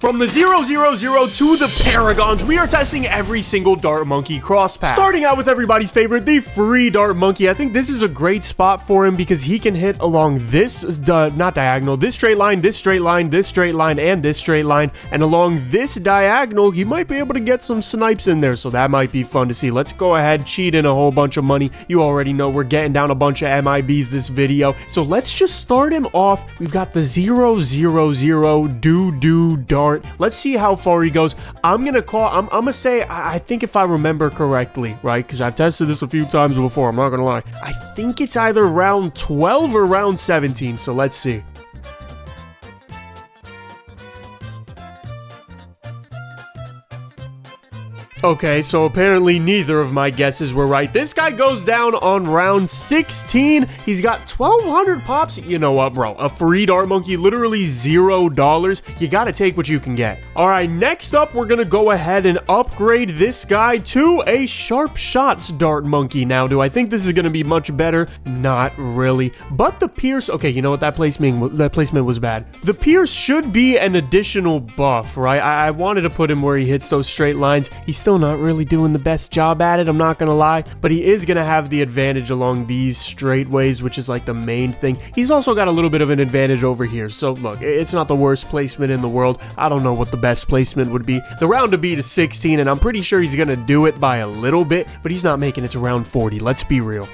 From the 000 to the Paragons, we are testing every single Dart Monkey Crosspath. Starting out with everybody's favorite, the free Dart Monkey. I think this is a great spot for him because he can hit along this, not diagonal, this straight line, this straight line, this straight line, and this straight line. And along this diagonal, he might be able to get some snipes in there, so that might be fun to see. Let's go ahead, cheat in a whole bunch of money. You already know we're getting down a bunch of MIBs this video. So let's just start him off. We've got the 000 Dart. Let's see how far he goes. I'm gonna say, I think if I remember correctly, right, because I've tested this a few times before, I'm not gonna lie, I think it's either round 12 or round 17, so let's see. Okay, so apparently neither of my guesses were right. This guy goes down on round 16. He's got 1,200 pops. You know what, bro? A free Dart Monkey, literally $0. You gotta take what you can get. All right, next up, we're gonna go ahead and upgrade this guy to a Sharp Shots Dart Monkey. Now, do I think this is gonna be much better? Not really. But the Pierce, okay, you know what? That placement was bad. The Pierce should be an additional buff, right? I wanted to put him where he hits those straight lines. He's still not really doing the best job at it, I'm not gonna lie, but he is gonna have the advantage along these straightaways, which is like the main thing. He's also got a little bit of an advantage over here, so look, it's not the worst placement in the world. I don't know what the best placement would be. The round to beat is 16, and I'm pretty sure he's gonna do it by a little bit, but he's not making it to round 40, let's be real.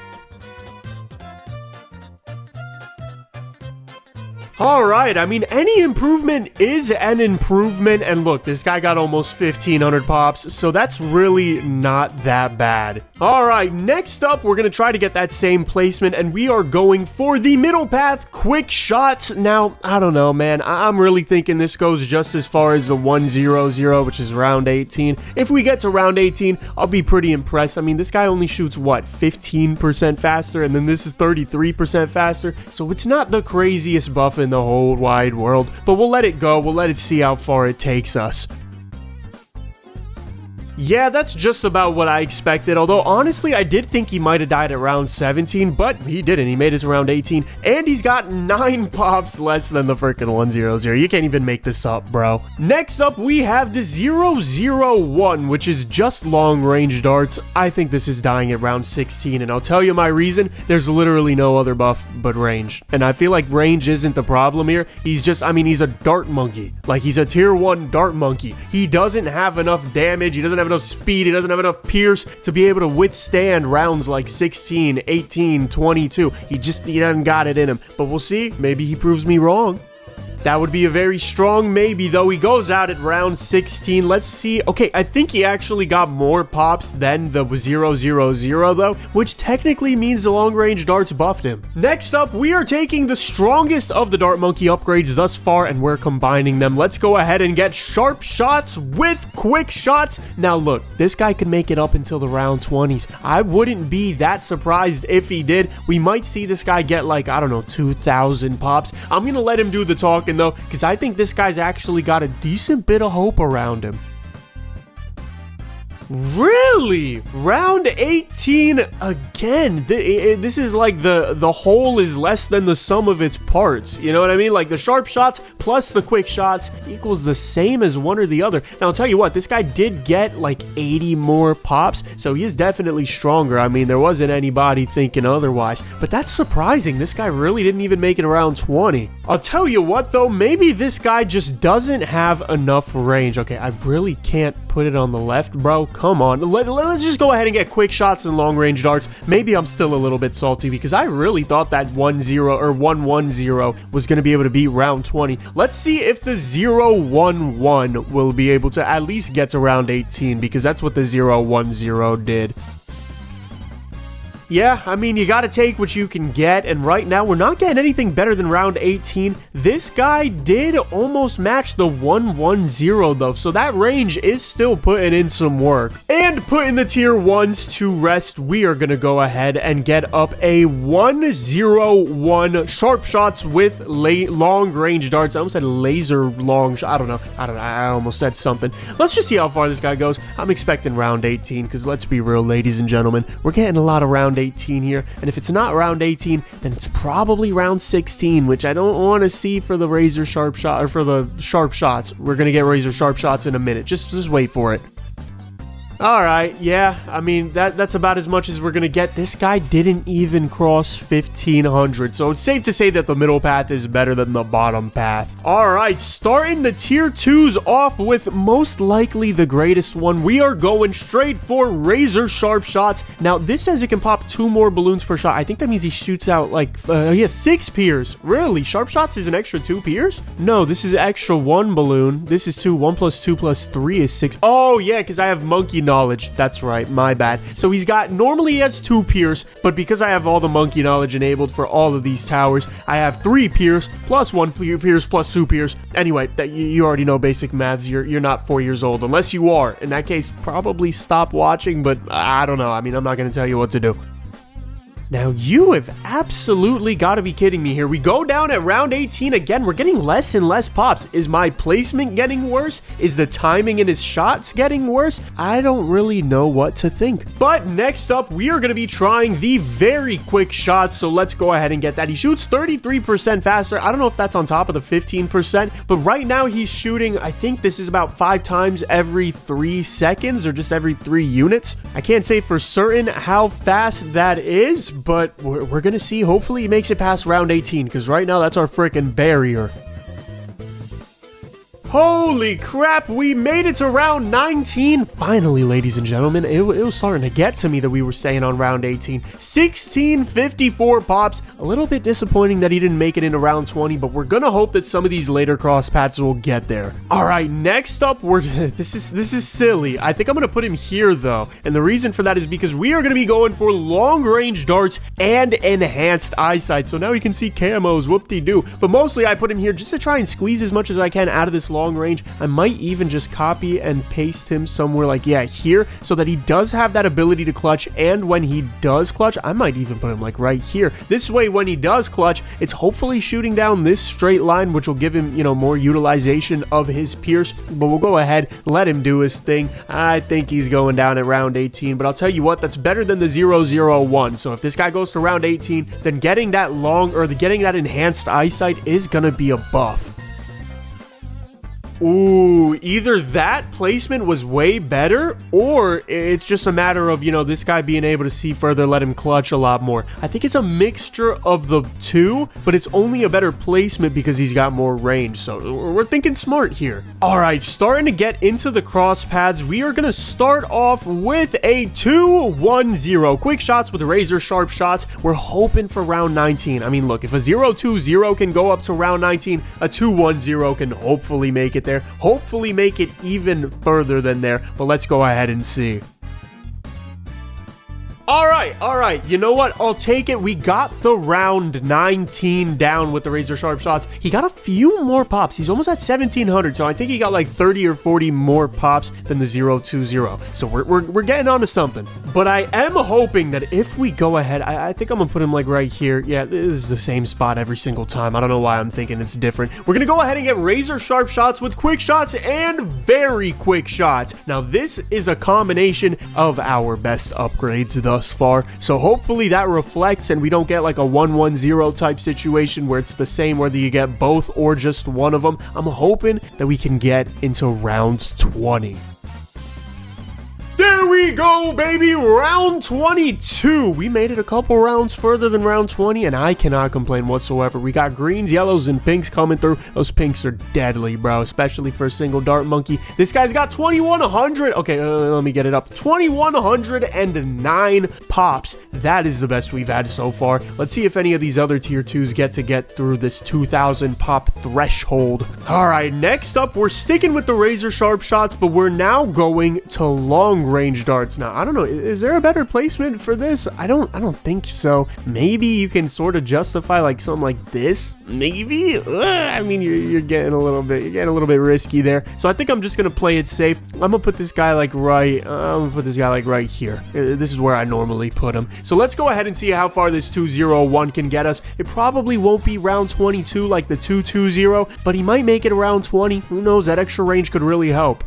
Alright, I mean, any improvement is an improvement, and look, this guy got almost 1,500 pops, so that's really not that bad. Alright, next up, we're gonna try to get that same placement, and we are going for the middle path quick shots. Now, I don't know, man, I'm really thinking this goes just as far as the 100, which is round 18. If we get to round 18, I'll be pretty impressed. I mean, this guy only shoots, what, 15% faster, and then this is 33% faster, so it's not the craziest buff in the whole wide world, but we'll let it go. We'll let it see how far it takes us. Yeah, that's just about what I expected, although honestly I did think he might have died at round 17, but he didn't. He made it to round 18, and he's got 9 pops less than the freaking 100. You can't even make this up, bro. Next up, we have the 001, which is just long-range darts. I think this is dying at round 16, and I'll tell you my reason. There's literally no other buff but range, and I feel like range isn't the problem here. He's just, I mean, he's a dart monkey. Like, he's a tier 1 dart monkey. He doesn't have enough damage. He doesn't have enough speed, he doesn't have enough pierce to be able to withstand rounds like 16, 18, 22. He doesn't got it in him. But we'll see. Maybe he proves me wrong. That would be a very strong maybe, though. He goes out at round 16. Let's see. Okay, I think he actually got more pops than the 000, though, which technically means the long-range darts buffed him. Next up, we are taking the strongest of the Dart Monkey upgrades thus far, and we're combining them. Let's go ahead and get Sharp Shots with Quick Shots. Now, look, this guy could make it up until the round 20s. I wouldn't be that surprised if he did. We might see this guy get, like, I don't know, 2,000 pops. I'm gonna let him do the talking, though, because I think this guy's actually got a decent bit of hope around him. Really? Round 18 again? This is like the whole is less than the sum of its parts. You know what I mean? Like the Sharp Shots plus the Quick Shots equals the same as one or the other. Now, I'll tell you what, this guy did get like 80 more pops, so he is definitely stronger. I mean, there wasn't anybody thinking otherwise, but that's surprising. This guy really didn't even make it around 20. I'll tell you what, though, maybe this guy just doesn't have enough range. Okay, I really can't put it on the left, bro. Come on, let's just go ahead and get Quick Shots and long-range darts. Maybe I'm still a little bit salty because I really thought that 1-0 or 1-1-0 was going to be able to beat round 20. Let's see if the 0-1-1 will be able to at least get to round 18, because that's what the 0-1-0 did. Yeah, I mean, you gotta take what you can get, and right now, we're not getting anything better than round 18. This guy did almost match the 1-1-0, though, so that range is still putting in some work. And putting the tier 1s to rest, we are gonna go ahead and get up a 101 Sharp Shots with long-range darts. I almost said laser long, I don't know, I almost said something. Let's just see how far this guy goes. I'm expecting round 18, because let's be real, ladies and gentlemen, we're getting a lot of round round 18 here. And if it's not round 18, then it's probably round 16, which I don't want to see for the razor sharp shot, or for the sharp shots. We're going to get razor sharp shots in a minute. Just wait for it. All right, yeah, I mean, that's about as much as we're going to get. This guy didn't even cross 1,500, so it's safe to say that the middle path is better than the bottom path. All right, starting the tier 2s off with most likely the greatest one. We are going straight for razor sharp shots. Now, this says it can pop 2 more balloons per shot. I think that means he shoots out like, he has 6 piers. Really? Sharp shots is an extra 2 piers? No, this is extra 1 balloon. This is 2. 1 plus 2 plus 3 is 6. Oh, yeah, because I have monkey knowledge. That's right, my bad. So he's got, normally he has 2 piers, but because I have all the monkey knowledge enabled for all of these towers, I have 3 piers plus 1 piers plus 2 piers. Anyway, that you already know basic maths. You're not 4 years old, unless you are. In that case, probably stop watching, but I don't know. I mean, I'm not going to tell you what to do. Now, you have absolutely got to be kidding me here. We go down at round 18 again. We're getting less and less pops. Is my placement getting worse? Is the timing in his shots getting worse? I don't really know what to think. But next up, we are going to be trying the very quick shots. So let's go ahead and get that. He shoots 33% faster. I don't know if that's on top of the 15%, but right now he's shooting, I think this is about 5 times every 3 seconds or just every 3 units. I can't say for certain how fast that is, but we're gonna see. Hopefully he makes it past round 18, because right now that's our freaking barrier. Holy crap, we made it to round 19. Finally, ladies and gentlemen, it was starting to get to me that we were staying on round 18. 1654 pops. A little bit disappointing that he didn't make it into round 20, but we're gonna hope that some of these later cross paths will get there. All right, next up, this is silly. I think I'm gonna put him here though, and the reason for that is because we are gonna be going for long range darts and enhanced eyesight. So now you can see camos, whoop-de-doo. But mostly I put him here just to try and squeeze as much as I can out of this long range. I might even just copy and paste him somewhere like, yeah, here, so that he does have that ability to clutch. And when he does clutch, I might even put him like right here. This way, when he does clutch, it's hopefully shooting down this straight line, which will give him, you know, more utilization of his pierce. But we'll go ahead, let him do his thing. I think he's going down at round 18, but I'll tell you what, that's better than the 001. So if this guy goes to round 18, then getting that getting that enhanced eyesight is gonna be a buff. Ooh, either that placement was way better, or it's just a matter of, you know, this guy being able to see further, let him clutch a lot more. I think it's a mixture of the two, but it's only a better placement because he's got more range. So we're thinking smart here. All right, starting to get into the cross paths. We are going to start off with a 2-1-0. Quick shots with razor sharp shots. We're hoping for round 19. I mean, look, if a 0-2-0 can go up to round 19, a 2-1-0 can hopefully make it there. Hopefully make it even further than there, but let's go ahead and see. All right. You know what? I'll take it. We got the round 19 down with the razor sharp shots. He got a few more pops. He's almost at 1,700, so I think he got like 30 or 40 more pops than the 0-2-0. So we're getting onto something. But I am hoping that if we go ahead, I think I'm gonna put him like right here. Yeah, this is the same spot every single time. I don't know why I'm thinking it's different. We're gonna go ahead and get razor sharp shots with quick shots and very quick shots. Now this is a combination of our best upgrades thus far, so hopefully that reflects and we don't get like a 1-1-0 type situation where it's the same whether you get both or just one of them. I'm hoping that we can get into round 20. There we go, baby. Round 22. We made it a couple rounds further than round 20, and I cannot complain whatsoever. We got greens, yellows, and pinks coming through. Those pinks are deadly, bro, especially for a single dart monkey. This guy's got 2,100. Okay, let me get it up. 2,109 pops. That is the best we've had so far. Let's see if any of these other tier 2s get through this 2,000 pop threshold. All right, next up, we're sticking with the razor sharp shots, but we're now going to long range darts. Now, I don't know, is there a better placement for this? I don't think so. Maybe you can sort of justify like something like this. Maybe. I mean, you're getting a little bit risky there. So I think I'm just gonna play it safe. I'm gonna put this guy like right here. This is where I normally put him. So let's go ahead and see how far this 2-0-1 can get us. It probably won't be round 22 like the 2-2-0, but he might make it around 20. Who knows? That extra range could really help.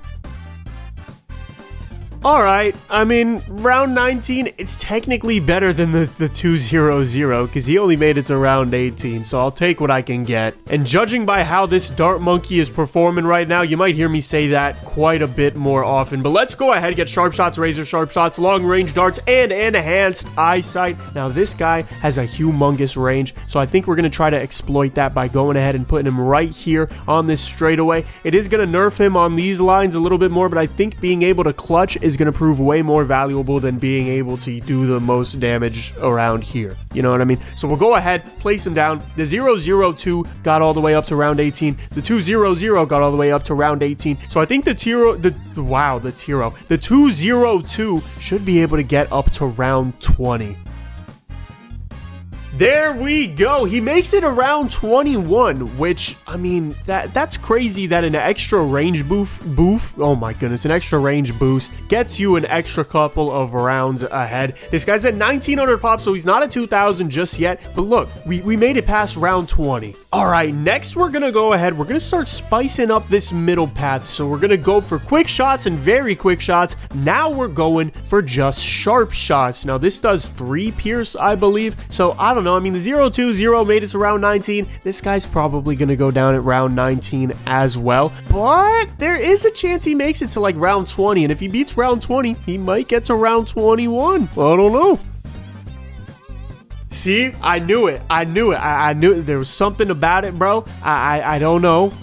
All right, I mean, round 19, it's technically better than the 200 because he only made it to round 18, so I'll take what I can get. And judging by how this dart monkey is performing right now, you might hear me say that quite a bit more often. But let's go ahead and get sharp shots, razor sharp shots, long range darts, and enhanced eyesight. Now, this guy has a humongous range, so I think we're going to try to exploit that by going ahead and putting him right here on this straightaway. It is going to nerf him on these lines a little bit more, but I think being able to clutch is going to prove way more valuable than being able to do the most damage around here. You know what I mean? So we'll go ahead, place him down. The 002 got all the way up to round 18. The 200 got all the way up to round 18. So I think the 202 should be able to get up to round 20. There we go. He makes it around 21, which, I mean, that's crazy that an extra range oh my goodness, an extra range boost gets you an extra couple of rounds ahead. This guy's at 1900 pops, so he's not at 2000 just yet, but look, we made it past round 20. All right, next we're going to go ahead. We're going to start spicing up this middle path, so we're going to go for quick shots and very quick shots. Now we're going for just sharp shots. Now, this does 3 pierce, I believe, so I don't know. I mean, the 020 made it to round 19. This guy's probably going to go down at round 19 as well. But there is a chance he makes it to like round 20. And if he beats round 20, he might get to round 21. I don't know. See, I knew it. I knew there was something about it, bro. I don't know,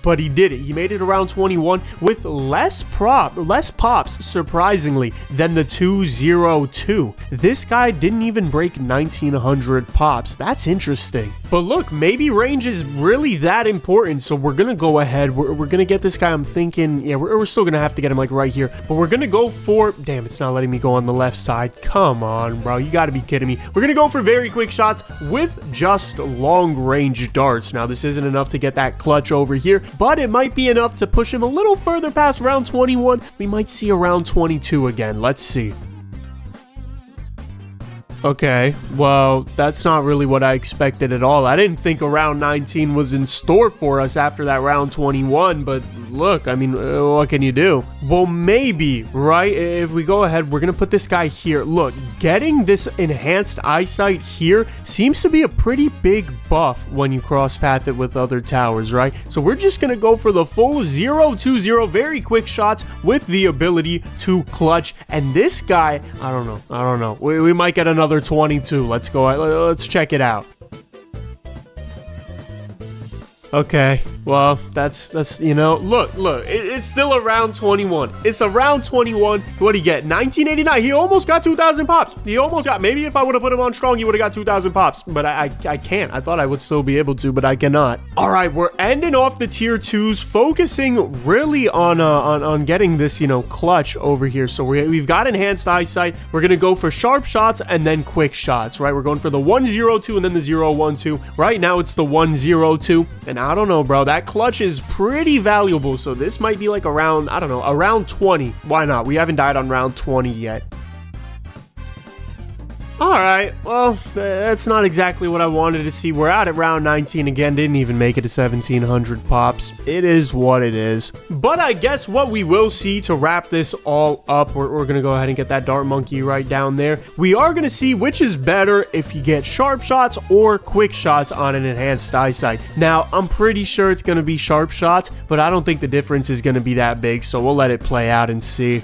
but he did it. He made it around 21 with less pops, surprisingly, than the 202. This guy didn't even break 1900 pops. That's interesting. But look, maybe range is really that important, so we're gonna go ahead. We're gonna get this guy. I'm thinking, yeah, we're still gonna have to get him like right here, but we're gonna go for, damn, it's not letting me go on the left side. Come on, bro, you gotta be kidding me. We're gonna go for very quick shots with just long range darts. Now, this isn't enough to get that clutch over here, but it might be enough to push him a little further past round 21. We might see around 22 again. Let's see. Okay, well, that's not really what I expected at all. I didn't think a round 19 was in store for us after that round 21, but look, I mean, what can you do? Well, maybe, right? If we go ahead, we're gonna put this guy here. Look, getting this enhanced eyesight here seems to be a pretty big buff when you cross path it with other towers, right? So we're just gonna go for the full 020 very quick shots with the ability to clutch. And this guy, I don't know. We might get another 22. Let's go. Let's check it out. Okay, well, that's you know, look, it's still around 21. It's around 21. What'd he get? 1989. He almost got 2,000 pops. He almost got, maybe if I would have put him on strong, he would have got 2,000 pops, but I can't. I thought I would still be able to, but I cannot. All right, we're ending off the tier 2s, focusing really on getting this, you know, clutch over here. So we've got enhanced eyesight. We're going to go for sharp shots and then quick shots, right? We're going for the 102 and then the 012. Right now, it's the 102, and I don't know, bro. That clutch is pretty valuable, so this might be like around, I don't know, around 20. Why not? We haven't died on round 20 yet. Alright, well, that's not exactly what I wanted to see. We're out at round 19 again, didn't even make it to 1,700 pops. It is what it is. But I guess what we will see to wrap this all up, we're going to go ahead and get that dart monkey right down there. We are going to see which is better if you get sharp shots or quick shots on an enhanced eyesight. Now, I'm pretty sure it's going to be sharp shots, but I don't think the difference is going to be that big, so we'll let it play out and see.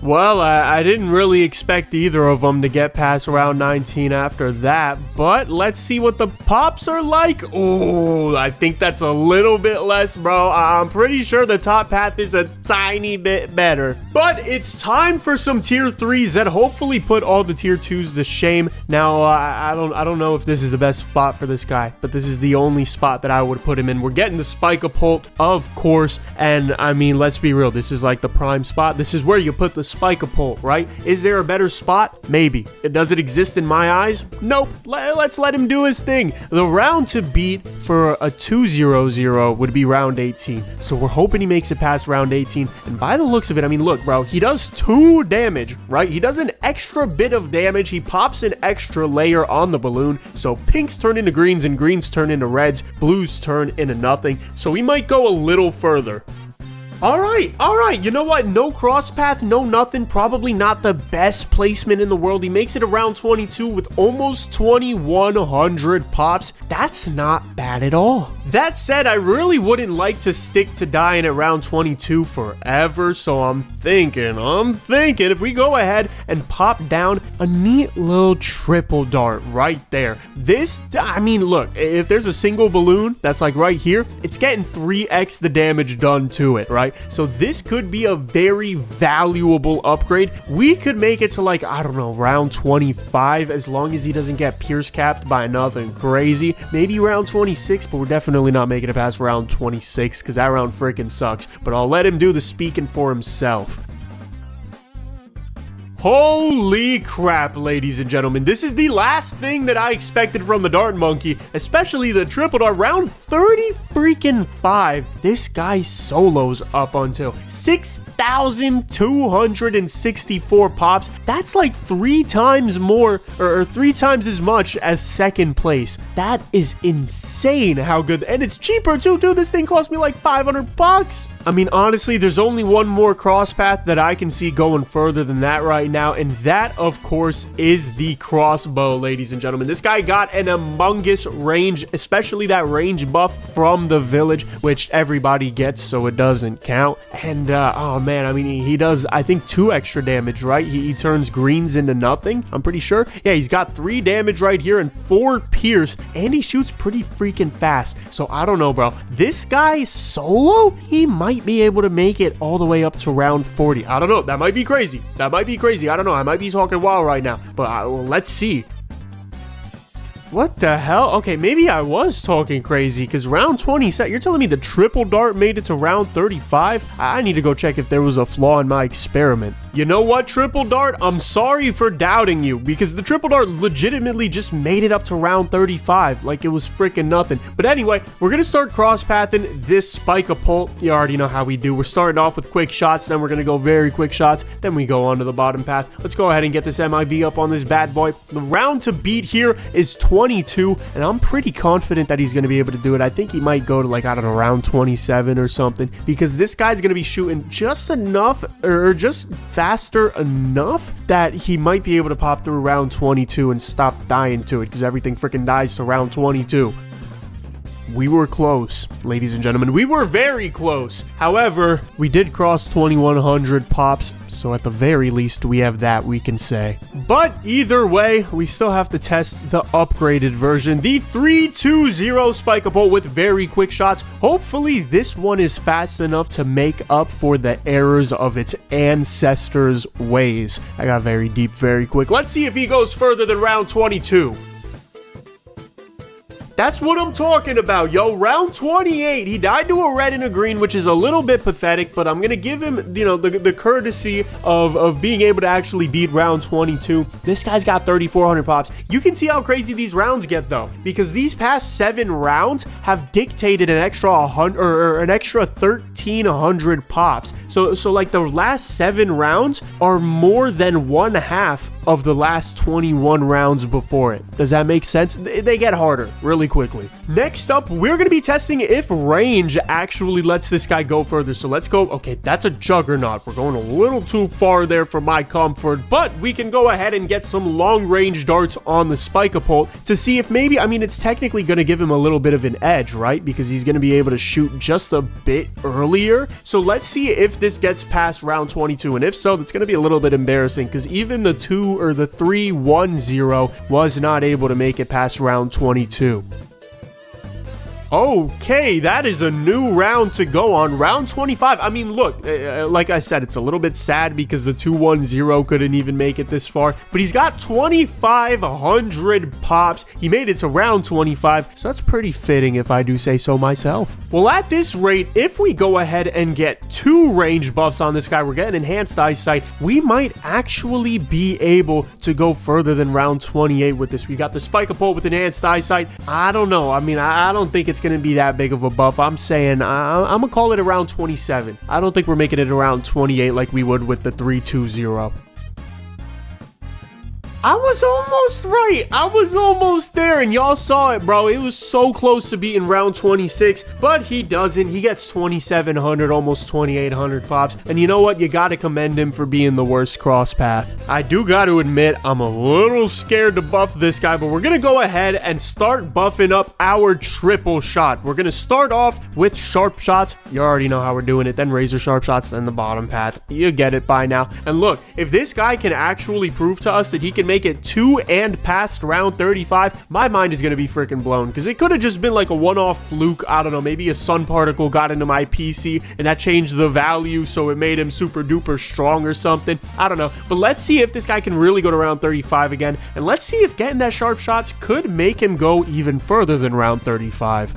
Well, I didn't really expect either of them to get past round 19 after that, but let's see what the pops are like. Oh, I think that's a little bit less, bro. I'm pretty sure the top path is a tiny bit better. But it's time for some tier 3s that hopefully put all the tier 2s to shame. Now, I don't know if this is the best spot for this guy, but this is the only spot that I would put him in. We're getting the Spike-a-Pult, of course, and I mean, let's be real. This is like the prime spot. This is where you put the Spike-a-Pult, right? Is there a better spot? Maybe. Does it exist in my eyes? Nope. Let's let him do his thing. The round to beat for a 200 would be round 18. So we're hoping he makes it past round 18. And by the looks of it, I mean, look, bro, he does 2 damage, right? He does an extra bit of damage. He pops an extra layer on the balloon. So pinks turn into greens and greens turn into reds. Blues turn into nothing. So we might go a little further. All right. You know what? No Crosspath, no nothing. Probably not the best placement in the world. He makes it around 22 with almost 2,100 pops. That's not bad at all. That said, I really wouldn't like to stick to dying at round 22 forever. So I'm thinking if we go ahead and pop down a neat little triple dart right there. This, I mean, look, if there's a single balloon that's like right here, it's getting 3x the damage done to it, right? So this could be a very valuable upgrade. We could make it to like, I don't know, round 25, as long as he doesn't get pierce capped by nothing crazy. Maybe round 26, but we're definitely not making it past round 26 because that round freaking sucks. But I'll let him do the speaking for himself. Holy crap, ladies and gentlemen. This is the last thing that I expected from the Dart Monkey, especially the triple dart. Round 30 freaking 5. This guy solos up until 6,264 pops. That's like 3 times more, or 3 times as much as second place. That is insane how good, and it's cheaper too, dude. This thing cost me like 500 bucks. I mean, honestly, there's only one more Crosspath that I can see going further than that right now, and that, of course, is the crossbow, ladies and gentlemen. This guy got an humongous range, especially that range buff from the village, which everybody gets, so it doesn't count. And, oh man, I mean, he does, I think, 2 extra damage, right? He turns greens into nothing, I'm pretty sure. Yeah, he's got 3 damage right here and 4 pierce, and he shoots pretty freaking fast. So, I don't know, bro. This guy solo, he might be able to make it all the way up to round 40. I don't know. That might be crazy. I don't know. I might be talking wild right now, but well, let's see. What the hell? Okay, maybe I was talking crazy because round 20 set. You're telling me the triple dart made it to round 35? I need to go check if there was a flaw in my experiment. You know what, triple dart? I'm sorry for doubting you because the triple dart legitimately just made it up to round 35 like it was freaking nothing. But anyway, we're going to start cross-pathing this Spike-a-Pult. You already know how we do. We're starting off with quick shots, then we're going to go very quick shots, then we go on to the bottom path. Let's go ahead and get this MIV up on this bad boy. The round to beat here is 22, and I'm pretty confident that he's going to be able to do it. I think he might go to like, I don't know, round 27 or something, because this guy's going to be shooting just enough, or just faster enough that he might be able to pop through round 22 and stop dying to it, because everything freaking dies to round 22. We were close, ladies and gentlemen. We were very close. However, we did cross 2,100 pops, so at the very least, we have that we can say. But either way, we still have to test the upgraded version, the 320 Spike-a-Pult with very quick shots. Hopefully, this one is fast enough to make up for the errors of its ancestors' ways. I got very deep, very quick. Let's see if he goes further than round 22. That's what I'm talking about, yo. Round 28, he died to a red and a green, which is a little bit pathetic, but I'm going to give him, you know, the courtesy of being able to actually beat round 22. This guy's got 3,400 pops. You can see how crazy these rounds get, though, because these past 7 rounds have dictated an extra 100 or an extra 1,300 pops. So like the last 7 rounds are more than 1/2 of the last 21 rounds before it. Does that make sense? They get harder really quickly. Next up, we're going to be testing if range actually lets this guy go further. So let's go. Okay, that's a juggernaut. We're going a little too far there for my comfort, but we can go ahead and get some long range darts on the Spike-a-Pult to see if maybe, I mean, it's technically going to give him a little bit of an edge, right? Because he's going to be able to shoot just a bit earlier. So let's see if this gets past round 22. And if so, that's going to be a little bit embarrassing because even the 310 was not able to make it past round 22. Okay, that is a new round to go on. Round 25. I mean, look, like I said, it's a little bit sad because the 210 couldn't even make it this far. But he's got 2,500 pops. He made it to round 25. So that's pretty fitting if I do say so myself. Well, at this rate, if we go ahead and get 2 range buffs on this guy, we're getting enhanced eyesight. We might actually be able to go further than round 28 with this. We got the Spike-a-Pult with enhanced eyesight. I don't know. I mean, I don't think it's going to be that big of a buff. I'm saying I'm gonna call it around 27. I don't think we're making it around 28 like we would with the 320. I was almost right. I was almost there, and y'all saw it, bro. It was so close to beating round 26, but he doesn't. He gets 2,700, almost 2,800 pops. And you know what? You got to commend him for being the worst Crosspath. I do got to admit, I'm a little scared to buff this guy, but we're going to go ahead and start buffing up our triple shot. We're going to start off with sharp shots. You already know how we're doing it. Then razor sharp shots, then the bottom path. You get it by now. And look, if this guy can actually prove to us that he can make it to and past round 35, my mind is going to be freaking blown, because it could have just been like a one-off fluke. I don't know, maybe a sun particle got into my PC and that changed the value, so it made him super duper strong or something. I don't know, but let's see if this guy can really go to round 35 again, and let's see if getting that sharp shots could make him go even further than round 35.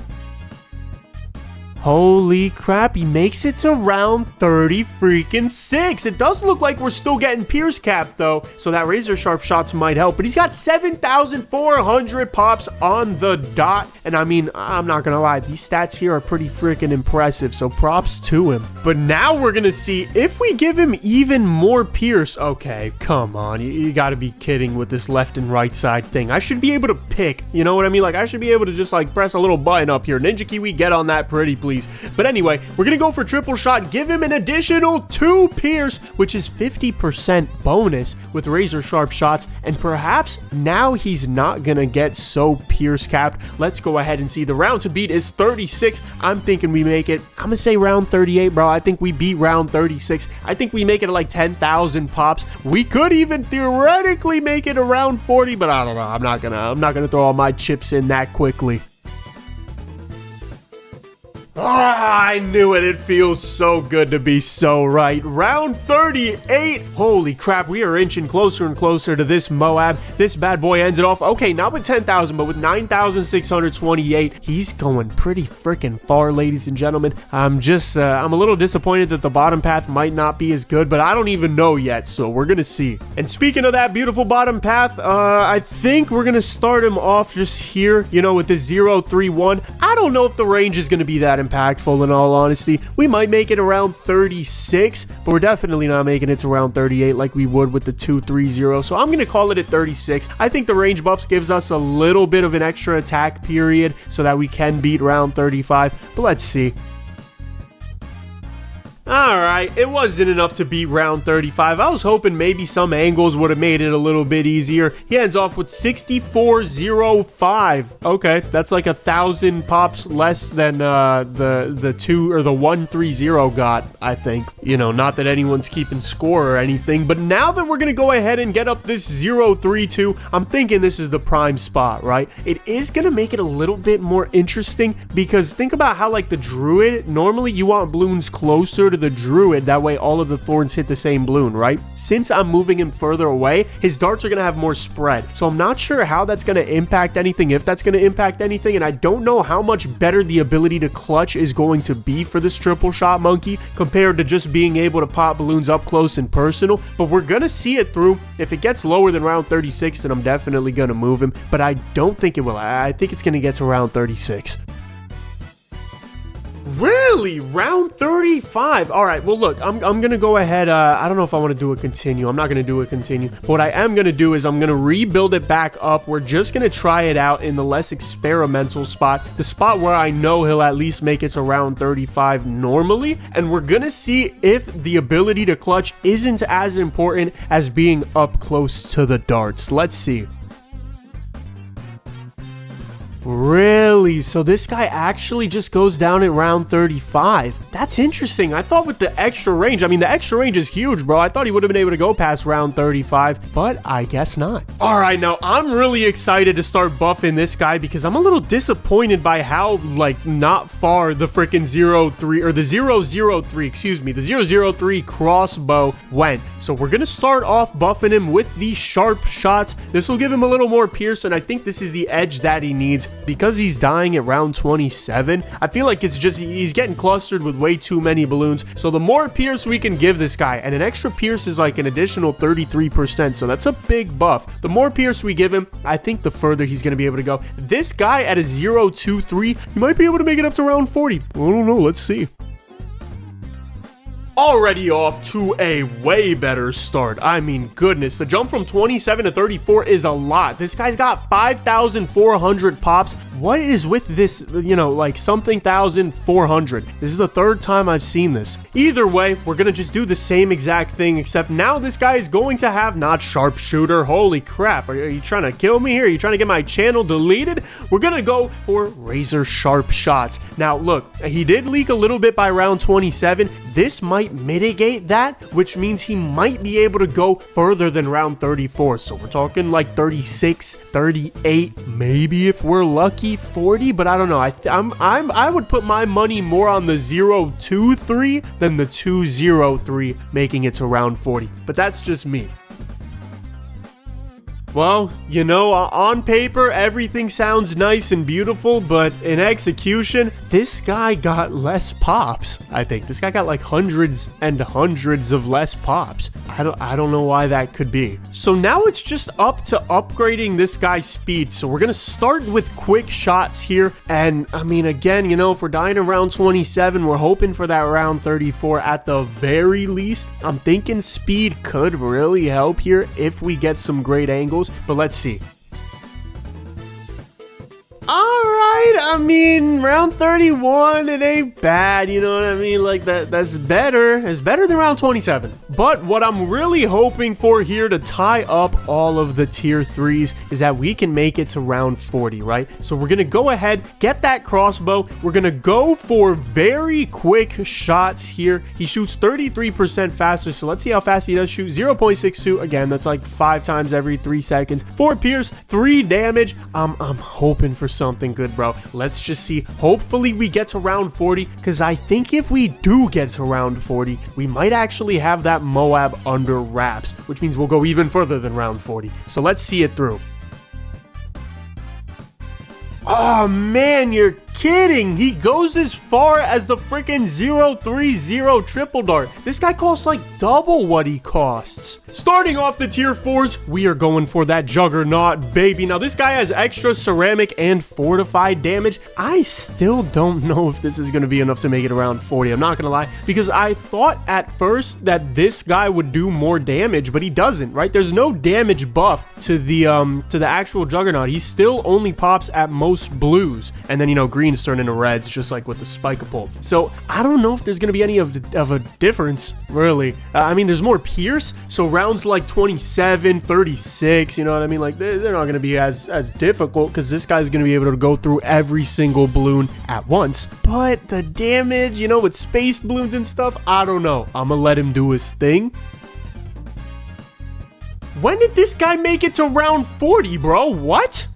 Holy crap, he makes it to round 36. It does look like we're still getting Pierce Cap, though, so that razor sharp shots might help. But he's got 7,400 pops on the dot. And I mean, I'm not gonna lie, these stats here are pretty freaking impressive, so props to him. But now we're gonna see if we give him even more Pierce. Okay, come on, you gotta be kidding with this left and right side thing. I should be able to pick, you know what I mean? Like, I should be able to just like press a little button up here. Ninja Kiwi, get on that pretty please. But anyway, we're gonna go for triple shot, give him an additional 2 Pierce, which is 50% bonus with razor sharp shots, and perhaps now he's not gonna get so Pierce capped. Let's go ahead and see. The round to beat is 36. I'm thinking we make it, I'm gonna say round 38, bro. I think we beat round 36. I think we make it at like 10,000 pops. We could even theoretically make it around 40, but I don't know. I'm not gonna throw all my chips in that quickly. Ah, I knew it. It feels so good to be so right. Round 38. Holy crap, we are inching closer and closer to this Moab. This bad boy ends it off. Okay, not with 10,000, but with 9,628. He's going pretty freaking far, ladies and gentlemen. I'm a little disappointed that the bottom path might not be as good, but I don't even know yet, so we're gonna see. And speaking of that beautiful bottom path, I think we're gonna start him off just here, you know, with the 031. I don't know if the range is gonna be that impactful, in all honesty. We might make it around 36, but we're definitely not making it to around 38 like we would with the 230, so I'm gonna call it at 36. I think the range buffs gives us a little bit of an extra attack period so that we can beat round 35, but let's see. Alright, it wasn't enough to beat round 35. I was hoping maybe some angles would have made it a little bit easier. He ends off with 6405. Okay, that's like 1,000 pops less than the 2 or the 130 got, I think. You know, not that anyone's keeping score or anything, but now that we're gonna go ahead and get up this 032, I'm thinking this is the prime spot, right? It is gonna make it a little bit more interesting, because think about how like the druid, normally you want balloons closer to the druid, that way all of the thorns hit the same balloon, right? Since I'm moving him further away, his darts are gonna have more spread, so I'm not sure how that's gonna impact anything, if that's gonna impact anything, and I don't know how much better the ability to clutch is going to be for this triple shot monkey compared to just being able to pop balloons up close and personal, but we're gonna see it through. If it gets lower than round 36, then I'm definitely gonna move him, but I don't think it will. I think it's gonna get to round 36. Really? Round 35? Alright, well look, I'm gonna go ahead, I don't know if I want to do a continue. I'm not gonna do a continue. But what I am gonna do is I'm gonna rebuild it back up. We're just gonna try it out in the less experimental spot, the spot where I know he'll at least make it to round 35 normally, and we're gonna see if the ability to clutch isn't as important as being up close to the darts. Let's see. Really? So this guy actually just goes down at round 35. That's interesting. I thought with the extra range, I mean, the extra range is huge, bro. I thought he would have been able to go past round 35, but I guess not. All right, now I'm really excited to start buffing this guy because I'm a little disappointed by how, like, not far the freaking 03, or the 003, excuse me, the 003 crossbow went. So we're going to start off buffing him with these sharp shots. This will give him a little more pierce, and I think this is the edge that he needs. Because he's dying at round 27, I feel like it's just, he's getting clustered with way too many balloons. So the more pierce we can give this guy, and an extra pierce is like an additional 33%, so that's a big buff. The more pierce we give him, I think the further he's going to be able to go. This guy at a 023, he might be able to make it up to round 40. I don't know, let's see. already off to a way better start. I mean, goodness, the jump from 27 to 34 is a lot. This guy's got 5,400 pops. What is with this, you know, like something 1,400? This is the third time I've seen this. Either way, we're gonna just do the same exact thing, except now this guy is going to have not sharpshooter. Holy crap, are you trying to kill me here? Are you trying to get my channel deleted? We're gonna go for razor sharp shots. Now, look, he did leak a little bit by round 27. This might mitigate that, which means he might be able to go further than round 34. So we're talking like 36, 38, maybe if we're lucky 40, but I don't know. I would put my money more on the 0-2-3 than the 2-0-3 making it to round 40. But that's just me. Well, you know, on paper, everything sounds nice and beautiful, but in execution, this guy got less pops. I think this guy got like hundreds and hundreds of less pops. I don't know why that could be. So now it's just up to upgrading this guy's speed. So we're going to start with quick shots here. And I mean, again, you know, if we're dying around 27, we're hoping for that round 34 at the very least. I'm thinking speed could really help here if we get some great angles. But let's see. All right, I mean, round 31, it ain't bad, you know what I mean? Like, that's better. It's better than round 27. But what I'm really hoping for here to tie up all of the tier 3s is that we can make it to round 40, right? So we're going to go ahead, get that crossbow. We're going to go for very quick shots here. He shoots 33% faster, so let's see how fast he does shoot. 0.62, again, that's like 5 times every 3 seconds. 4 pierce, 3 damage. I'm hoping for something good, bro. Let's just see. Hopefully we get to round 40, because I think if we do get to round 40, we might actually have that Moab under wraps, which means we'll go even further than round 40. So let's see it through. Oh man, you're kidding. He goes as far as the freaking 0-3-0 triple dart. This guy costs like double what he costs. Starting off the tier 4s, we are going for that juggernaut, baby. Now this guy has extra ceramic and fortified damage. I still don't know if this is going to be enough to make it around 40. I'm not going to lie, because I thought at first that this guy would do more damage, but he doesn't, right? There's no damage buff to the actual juggernaut. He still only pops at most blues, and then, you know, greens turn into reds, just like with the spike-a-pole. So I don't know if there's going to be any of a difference, really. I mean, there's more pierce, so rounds like 27, 36, you know what I mean? Like, they're not going to be as difficult, because this guy's going to be able to go through every single balloon at once. But the damage, you know, with spaced balloons and stuff, I don't know. I'm going to let him do his thing. When did this guy make it to round 40, bro? What?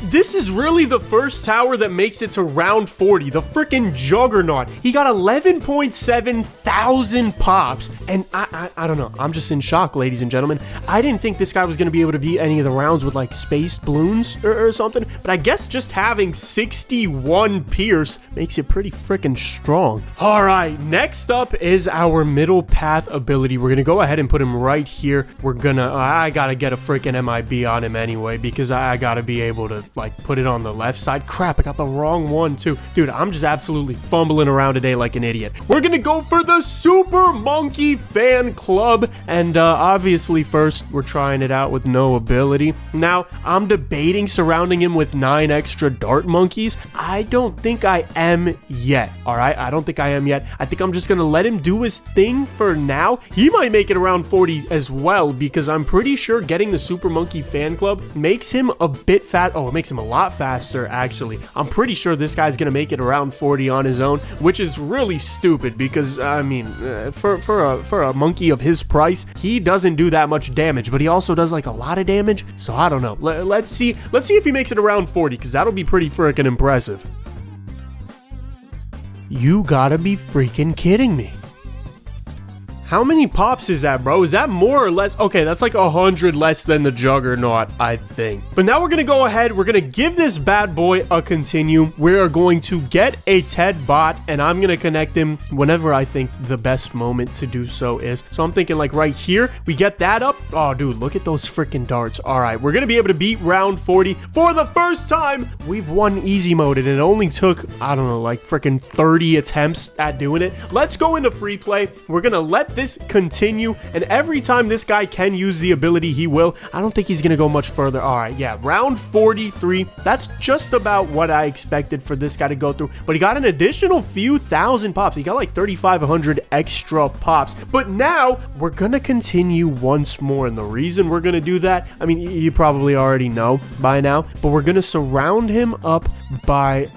This is really the first tower that makes it to round 40, the freaking juggernaut. He got 11.7 thousand pops, and I don't know. I'm just in shock, ladies and gentlemen. I didn't think this guy was going to be able to beat any of the rounds with like spaced balloons or something, but I guess just having 61 pierce makes it pretty freaking strong. All right, next up is our middle path ability. We're going to go ahead and put him right here. We're gonna, I gotta get a freaking MIB on him anyway, because I gotta be able to like put it on the left side. Crap, I got the wrong one too. Dude, I'm just absolutely fumbling around today like an idiot. We're gonna go for the Super Monkey Fan Club, and obviously first we're trying it out with no ability. Now I'm debating surrounding him with 9 extra dart monkeys. I don't think I am yet. All right, I don't think I am yet. I think I'm just gonna let him do his thing for now. He might make it around 40 as well, because I'm pretty sure getting the Super Monkey Fan Club makes him a bit fat. Oh, it makes him a lot faster, actually. I'm pretty sure this guy's gonna make it around 40 on his own, which is really stupid, because I mean, for a monkey of his price, he doesn't do that much damage, but he also does like a lot of damage. So I don't know. Let's see if he makes it around 40, because that'll be pretty freaking impressive. You gotta be freaking kidding me. How many pops is that, bro? Is that more or less? Okay, that's like 100 less than the Juggernaut, I think. But now we're gonna go ahead. We're gonna give this bad boy a continue. We are going to get a TED bot, and I'm gonna connect him whenever I think the best moment to do so is. So I'm thinking like right here, we get that up. Oh, dude, look at those freaking darts. All right, we're gonna be able to beat round 40 for the first time. We've won easy mode, and it only took, I don't know, like freaking 30 attempts at doing it. Let's go into free play. We're gonna let this continue, and every time this guy can use the ability, he will. I don't think he's gonna go much further. All right, yeah, round 43. That's just about what I expected for this guy to go through, but he got an additional few thousand pops. He got like 3,500 extra pops. But now we're gonna continue once more, and the reason we're gonna do that, I mean, you probably already know by now, but we're gonna surround him up by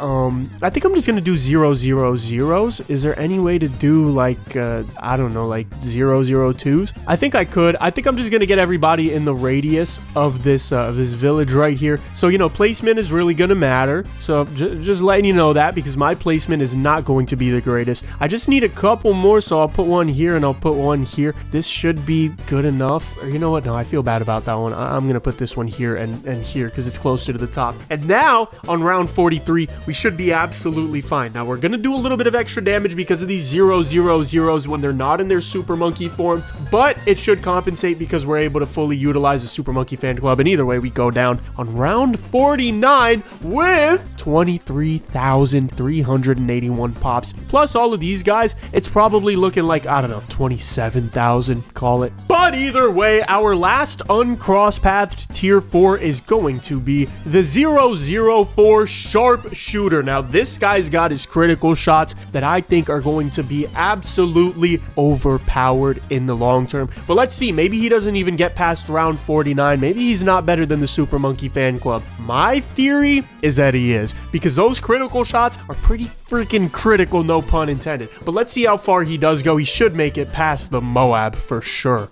I think I'm just gonna do 000s. Is there any way to do like I don't know, like 002s? I think I could. I think I'm just gonna get everybody in the radius of this village right here. So, you know, placement is really gonna matter. So just letting you know that, because my placement is not going to be the greatest. I just need a couple more, so I'll put one here and I'll put one here. This should be good enough. Or you know what? No, I feel bad about that one. I'm gonna put this one here and here because it's closer to the top. And now on round 43, we should be absolutely fine. Now we're gonna do a little bit of extra damage because of these 000s when they're not in their super monkey form, but it should compensate because we're able to fully utilize the super monkey fan club. And either way, we go down on round 49 with 23,381 pops. Plus all of these guys, it's probably looking like, I don't know, 27,000, call it. But either way, our last uncross-pathed tier 4 is going to be the 004 sharpshooter. Now this guy's got his critical shots that I think are going to be absolutely overpowered in the long term. But let's see, maybe he doesn't even get past round 49. Maybe he's not better than the super monkey fan club. My theory is that he is, because those critical shots are pretty freaking critical, no pun intended. But let's see how far he does go. He should make it past the Moab for sure.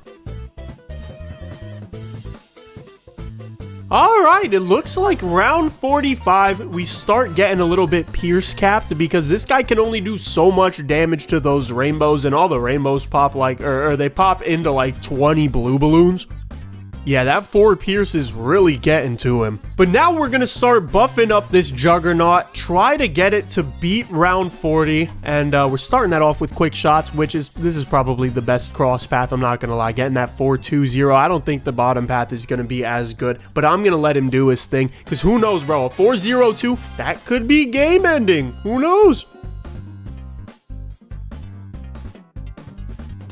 All right, it looks like round 45, we start getting a little bit pierce capped because this guy can only do so much damage to those rainbows, and all the rainbows pop like, or they pop into like 20 blue balloons. Yeah, that 4 pierce is really getting to him. But now we're going to start buffing up this Juggernaut, try to get it to beat round 40. And we're starting that off with quick shots, this is probably the best cross path, I'm not going to lie. Getting that 420, I don't think the bottom path is going to be as good. But I'm going to let him do his thing, because who knows, bro, a 402, that could be game ending. Who knows?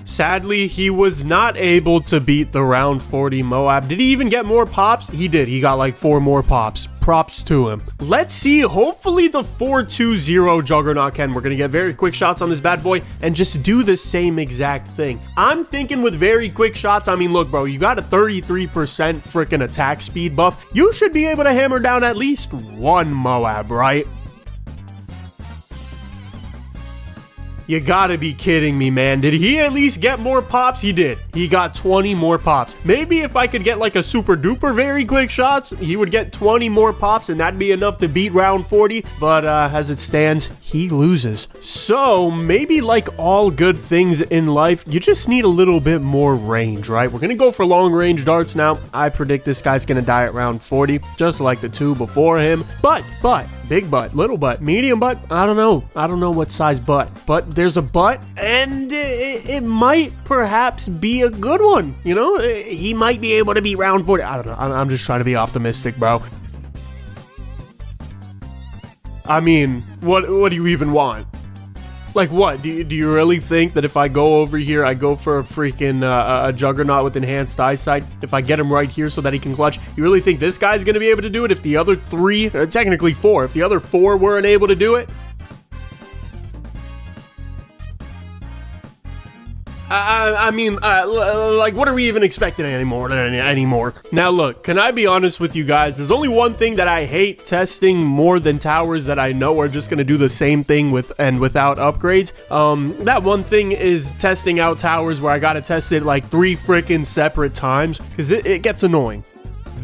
Sadly, he was not able to beat the round 40 Moab. Did he even get more pops? He did. He got like 4 more pops. Props to him. Let's see. Hopefully the 420 Juggernaut can. We're going to get very quick shots on this bad boy and just do the same exact thing. I'm thinking with very quick shots, I mean, look, bro, you got a 33% freaking attack speed buff. You should be able to hammer down at least 1 Moab, right? You gotta be kidding me, man. Did he at least get more pops? He did. He got 20 more pops. Maybe if I could get like a super duper very quick shots, he would get 20 more pops and that'd be enough to beat round 40. But as it stands, he loses. So maybe like all good things in life, you just need a little bit more range, right? We're gonna go for long range darts now. I predict this guy's gonna die at round 40, just like the 2 before him. But big butt, little butt, medium butt, I don't know what size butt, but there's a butt, and it might perhaps be a good one, you know? He might be able to beat round 40. I don't know. I'm just trying to be optimistic, bro. I mean, what do you even want? Like what? Do you really think that if I go over here, I go for a freaking a Juggernaut with enhanced eyesight, if I get him right here so that he can clutch, you really think this guy's going to be able to do it if the other 3, technically 4, if the other 4 weren't able to do it? I mean, like, what are we even expecting anymore? Now, look, can I be honest with you guys? There's only one thing that I hate testing more than towers that I know are just going to do the same thing with and without upgrades. That one thing is testing out towers where I got to test it like 3 freaking separate times, because it gets annoying.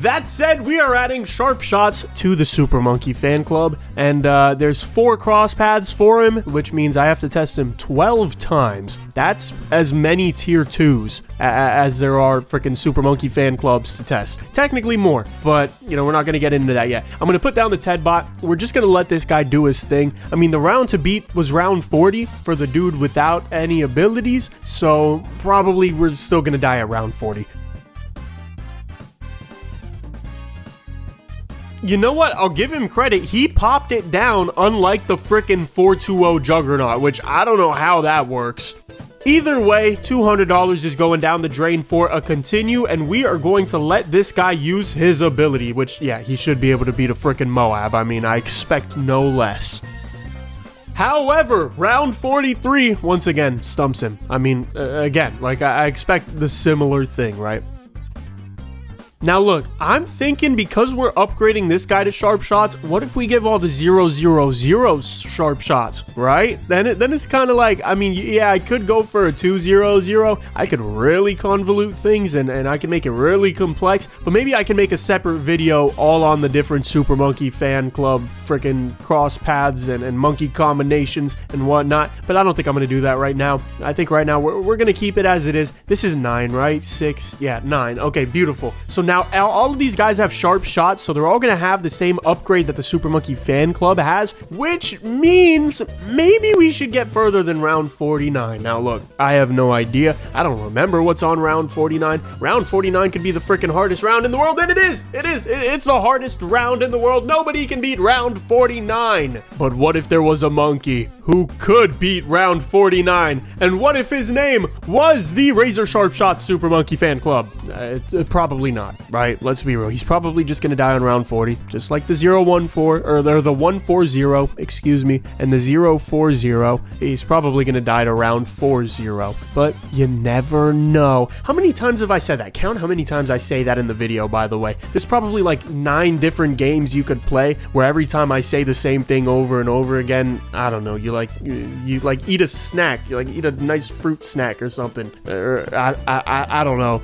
That said, we are adding sharp shots to the Super Monkey fan club, and there's 4 cross paths for him, which means I have to test him 12 times. That's as many tier 2s as there are freaking Super Monkey fan clubs to test. Technically more, but, you know, we're not going to get into that yet. I'm going to put down the TED bot. We're just going to let this guy do his thing. I mean, the round to beat was round 40 for the dude without any abilities, so probably we're still going to die at round 40. You know what? I'll give him credit. He popped it down, unlike the frickin' 420 Juggernaut, which I don't know how that works. Either way, $200 is going down the drain for a continue, and we are going to let this guy use his ability, which, yeah, he should be able to beat a frickin' Moab. I mean, I expect no less. However, round 43, once again, stumps him. I mean, again, like, I expect the similar thing, right? Now look, I'm thinking because we're upgrading this guy to sharp shots, what if we give all the 000 sharp shots, right? Then it's kind of like, I mean, yeah, I could go for a 200. I could really convolute things and I can make it really complex, but maybe I can make a separate video all on the different Super Monkey fan club freaking cross paths and monkey combinations and whatnot, but I don't think I'm going to do that right now. I think right now we're going to keep it as it is. This is 9, right? 6, yeah, 9. Okay, beautiful. So now, all of these guys have sharp shots, so they're all going to have the same upgrade that the Super Monkey fan club has, which means maybe we should get further than round 49. Now, look, I have no idea. I don't remember what's on round 49. Round 49 could be the freaking hardest round in the world, and it is. It's the hardest round in the world. Nobody can beat round 49. But what if there was a monkey who could beat round 49? And what if his name was the Razor Sharp Shot Super Monkey fan club? Probably not. Right, let's be real. He's probably just going to die on round 40, just like the 014, or the 140, excuse me, and the 040. He's probably going to die to round 40, but you never know. How many times have I said that? Count how many times I say that in the video, by the way. There's probably like 9 different games you could play where every time I say the same thing over and over again, I don't know, you eat a snack, you like eat a nice fruit snack or something, or I don't know.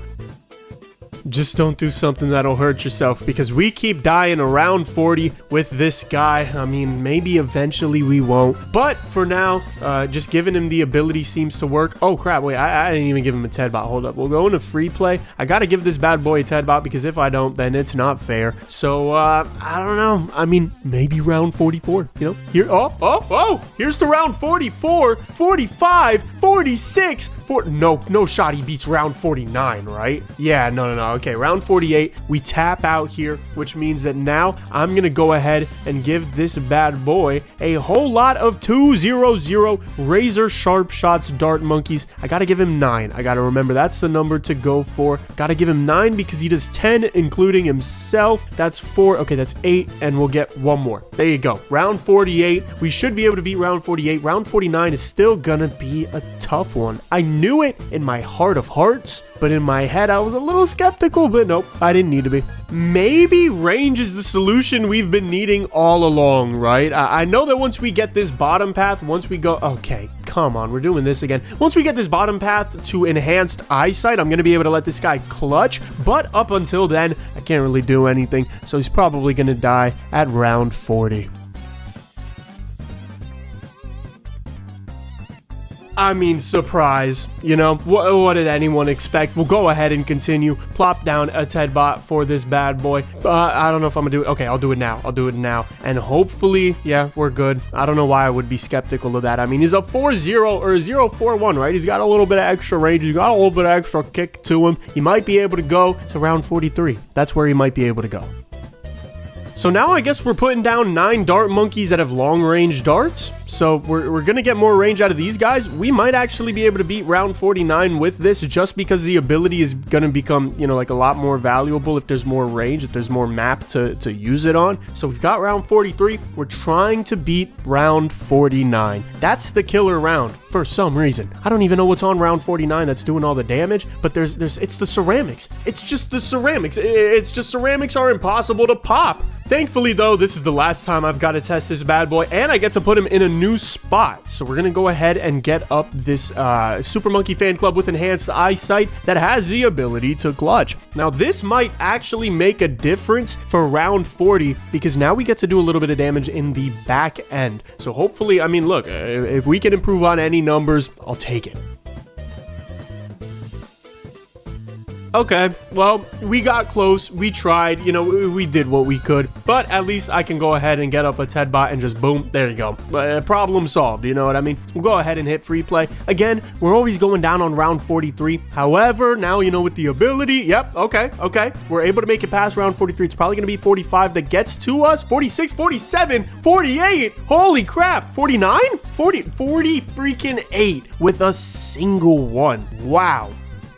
Just don't do something that'll hurt yourself, because we keep dying around 40 with this guy. I mean, maybe eventually we won't, but for now, just giving him the ability seems to work. Oh crap, wait, I didn't even give him a TED bot. Hold up, we'll go into free play. I gotta give this bad boy a TED bot, because if I don't, then it's not fair. So I don't know. I mean, maybe round 44, you know, here. Oh, here's the round 44, 45, 46. No shot he beats round 49, right? Yeah, no. Okay, round 48, we tap out here, which means that now I'm gonna go ahead and give this bad boy a whole lot of 200 razor sharp shots dart monkeys. I gotta give him 9. I gotta remember that's the number to go for. Gotta give him 9 because he does 10, including himself. That's 4. Okay, that's 8, and we'll get one more. There you go. Round 48. We should be able to beat round 48. Round 49 is still gonna be a tough one. I knew it in my heart of hearts, but in my head I was a little skeptical, but nope, I didn't need to be. Maybe range is the solution we've been needing all along, right? I know that once we get this bottom path, once we go, okay, come on, we're doing this again. Once we get this bottom path to enhanced eyesight, I'm going to be able to let this guy clutch, but up until then, I can't really do anything, so he's probably going to die at round 40. I mean, surprise, you know, what did anyone expect? We'll go ahead and continue, plop down a TED bot for this bad boy. I don't know if I'm gonna do it. Okay, I'll do it now. And hopefully, yeah, we're good. I don't know why I would be skeptical of that. I mean, he's a 4-0 or a 0-4-1, right? He's got a little bit of extra range. He's got a little bit of extra kick to him. He might be able to go to round 43. That's where he might be able to go. So now I guess we're putting down 9 dart monkeys that have long range darts. So we're going to get more range out of these guys. We might actually be able to beat round 49 with this, just because the ability is going to become, you know, like a lot more valuable if there's more range, if there's more map to use it on. So we've got round 43. We're trying to beat round 49. That's the killer round for some reason. I don't even know what's on round 49 that's doing all the damage, but it's the ceramics. It's just the ceramics. It's just ceramics are impossible to pop. Thankfully, though, this is the last time I've got to test this bad boy, and I get to put him in a new new spot. So we're going to go ahead and get up this Super Monkey Fan Club with enhanced eyesight that has the ability to clutch. Now, this might actually make a difference for round 40 because now we get to do a little bit of damage in the back end. So hopefully, I mean, look, if we can improve on any numbers, I'll take it. Okay, well, we got close, we tried, you know, we did what we could, but at least I can go ahead and get up a TED bot and just boom, there you go. Problem solved, you know what I mean? We'll go ahead and hit free play. Again, we're always going down on round 43. However, now, you know, with the ability, yep, okay, we're able to make it past round 43. It's probably going to be 45 that gets to us. 46, 47, 48, holy crap, 49? 40 freaking 8 with a single one. Wow.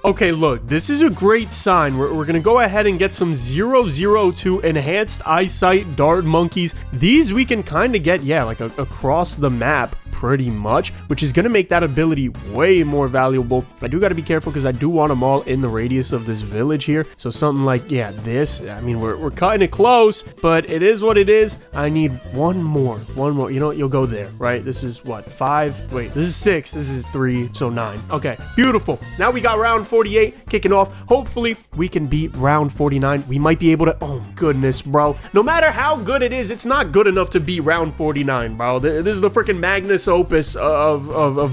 Okay, look, this is a great sign. We're going to go ahead and get some 002 enhanced eyesight dart monkeys. These we can kind of get, yeah, like across the map pretty much, which is going to make that ability way more valuable. I do got to be careful because I do want them all in the radius of this village here. So something like, yeah, this, I mean, we're kind of close, but it is what it is. I need one more. You know what? You'll go there, right? This is what, 5? Wait, this is 6. This is 3, so 9. Okay, beautiful. Now we got round 48 kicking off. Hopefully we can beat round 49. We might be able to, oh goodness, bro. No matter how good it is, it's not good enough to beat round 49, bro. This is the freaking Magnus opus of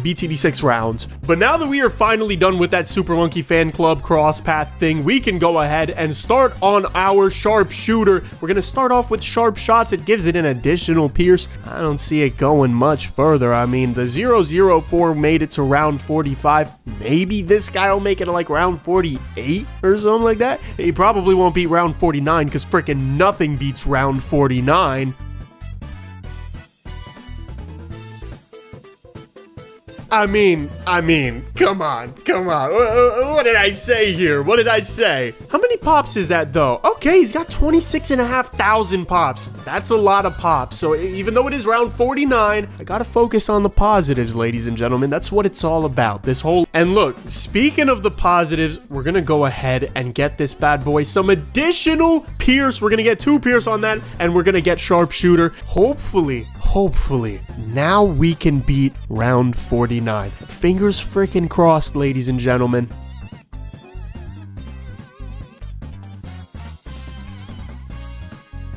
BTD6 rounds. But now that we are finally done with that Super Monkey Fan Club Crosspath thing, we can go ahead and start on our sharpshooter. We're going to start off with sharp shots. It gives it an additional pierce. I don't see it going much further. I mean, the 004 made it to round 45. Maybe this guy will make it to like round 48 or something like that. He probably won't beat round 49 because freaking nothing beats round 49. I mean, come on. What did I say here? What did I say? How many pops is that, though? Okay, he's got 26,500 pops. That's a lot of pops. So even though it is round 49, I gotta focus on the positives, ladies and gentlemen. That's what it's all about. This whole... And look, speaking of the positives, we're gonna go ahead and get this bad boy some additional pierce. We're gonna get 2 pierce on that, and we're gonna get sharpshooter. Hopefully, now we can beat round 49. Fingers freaking crossed, ladies and gentlemen.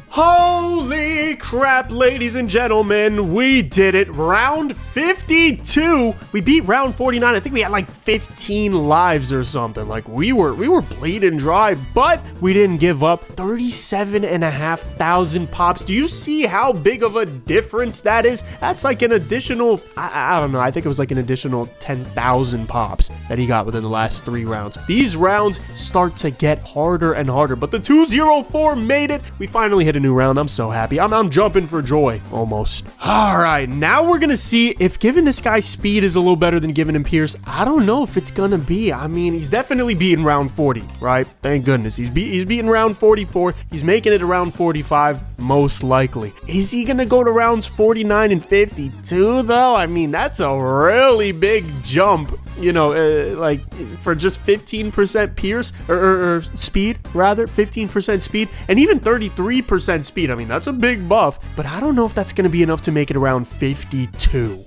Holy crap, ladies and gentlemen, we did it. Round 52. We beat round 49. I think we had like 15 lives or something. Like we were bleeding dry, but we didn't give up. 37,500 pops. Do you see how big of a difference that is? That's like an additional, I don't know. I think it was like an additional 10,000 pops that he got within the last 3 rounds. These rounds start to get harder and harder, but the 204 made it. We finally hit a new round. I'm so happy. I'm jumping for joy almost. All right, now we're gonna see if giving this guy speed is a little better than giving him pierce. I don't know if it's gonna be. I mean, he's definitely beating round 40, right? Thank goodness. He's beating round 44. He's making it around 45 most likely. Is he gonna go to rounds 49 and 52 though? I mean, that's a really big jump. You know, like for just 15% pierce or speed, rather 15% speed, and even 33% speed. I mean, that's a big buff, but I don't know if that's going to be enough to make it around 52.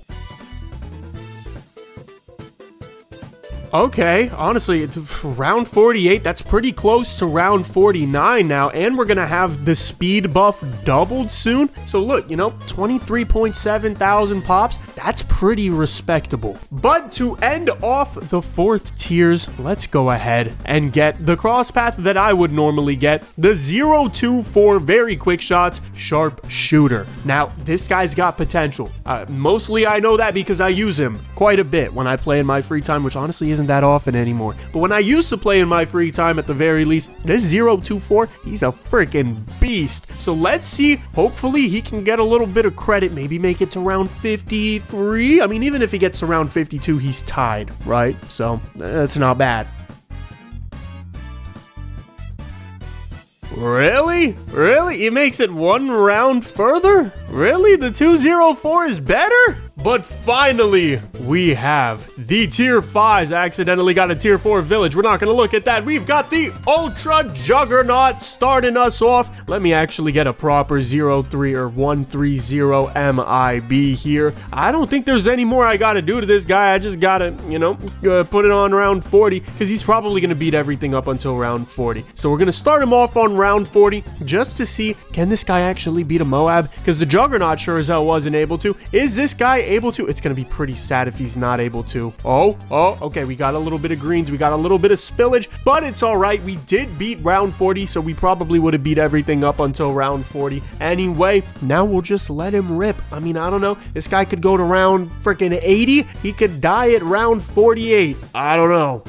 Okay, honestly, it's round 48. That's pretty close to round 49 now, and we're gonna have the speed buff doubled soon. So look, you know, 23.7 thousand pops. That's pretty respectable. But to end off the 4th tiers, let's go ahead and get the crosspath that I would normally get, the 024 very quick shots sharpshooter. Now, this guy's got potential. Mostly I know that because I use him quite a bit when I play in my free time, which honestly isn't that often anymore. But when I used to play in my free time, at the very least, this 024, he's a freaking beast. So let's see. Hopefully he can get a little bit of credit, maybe make it to round 53. I mean, even if he gets to round 52, he's tied, right? So that's not bad. Really? Really? He makes it 1 round further? Really? The 204 is better? But finally, we have the tier 5s. I accidentally got a tier 4 village. We're not going to look at that. We've got the Ultra Juggernaut starting us off. Let me actually get a proper 03 or 130 MIB here. I don't think there's any more I got to do to this guy. I just got to, you know, put it on round 40 because he's probably going to beat everything up until round 40. So we're going to start him off on round 40 just to see, can this guy actually beat a Moab? Because the Juggernaut sure as hell wasn't able to. Is this guy able to? It's going to be pretty sad if he's not able to. Oh, okay. We got a little bit of greens. We got a little bit of spillage, but it's all right. We did beat round 40, so we probably would have beat everything up until round 40. Anyway, now we'll just let him rip. I mean, I don't know. This guy could go to round freaking 80. He could die at round 48. I don't know.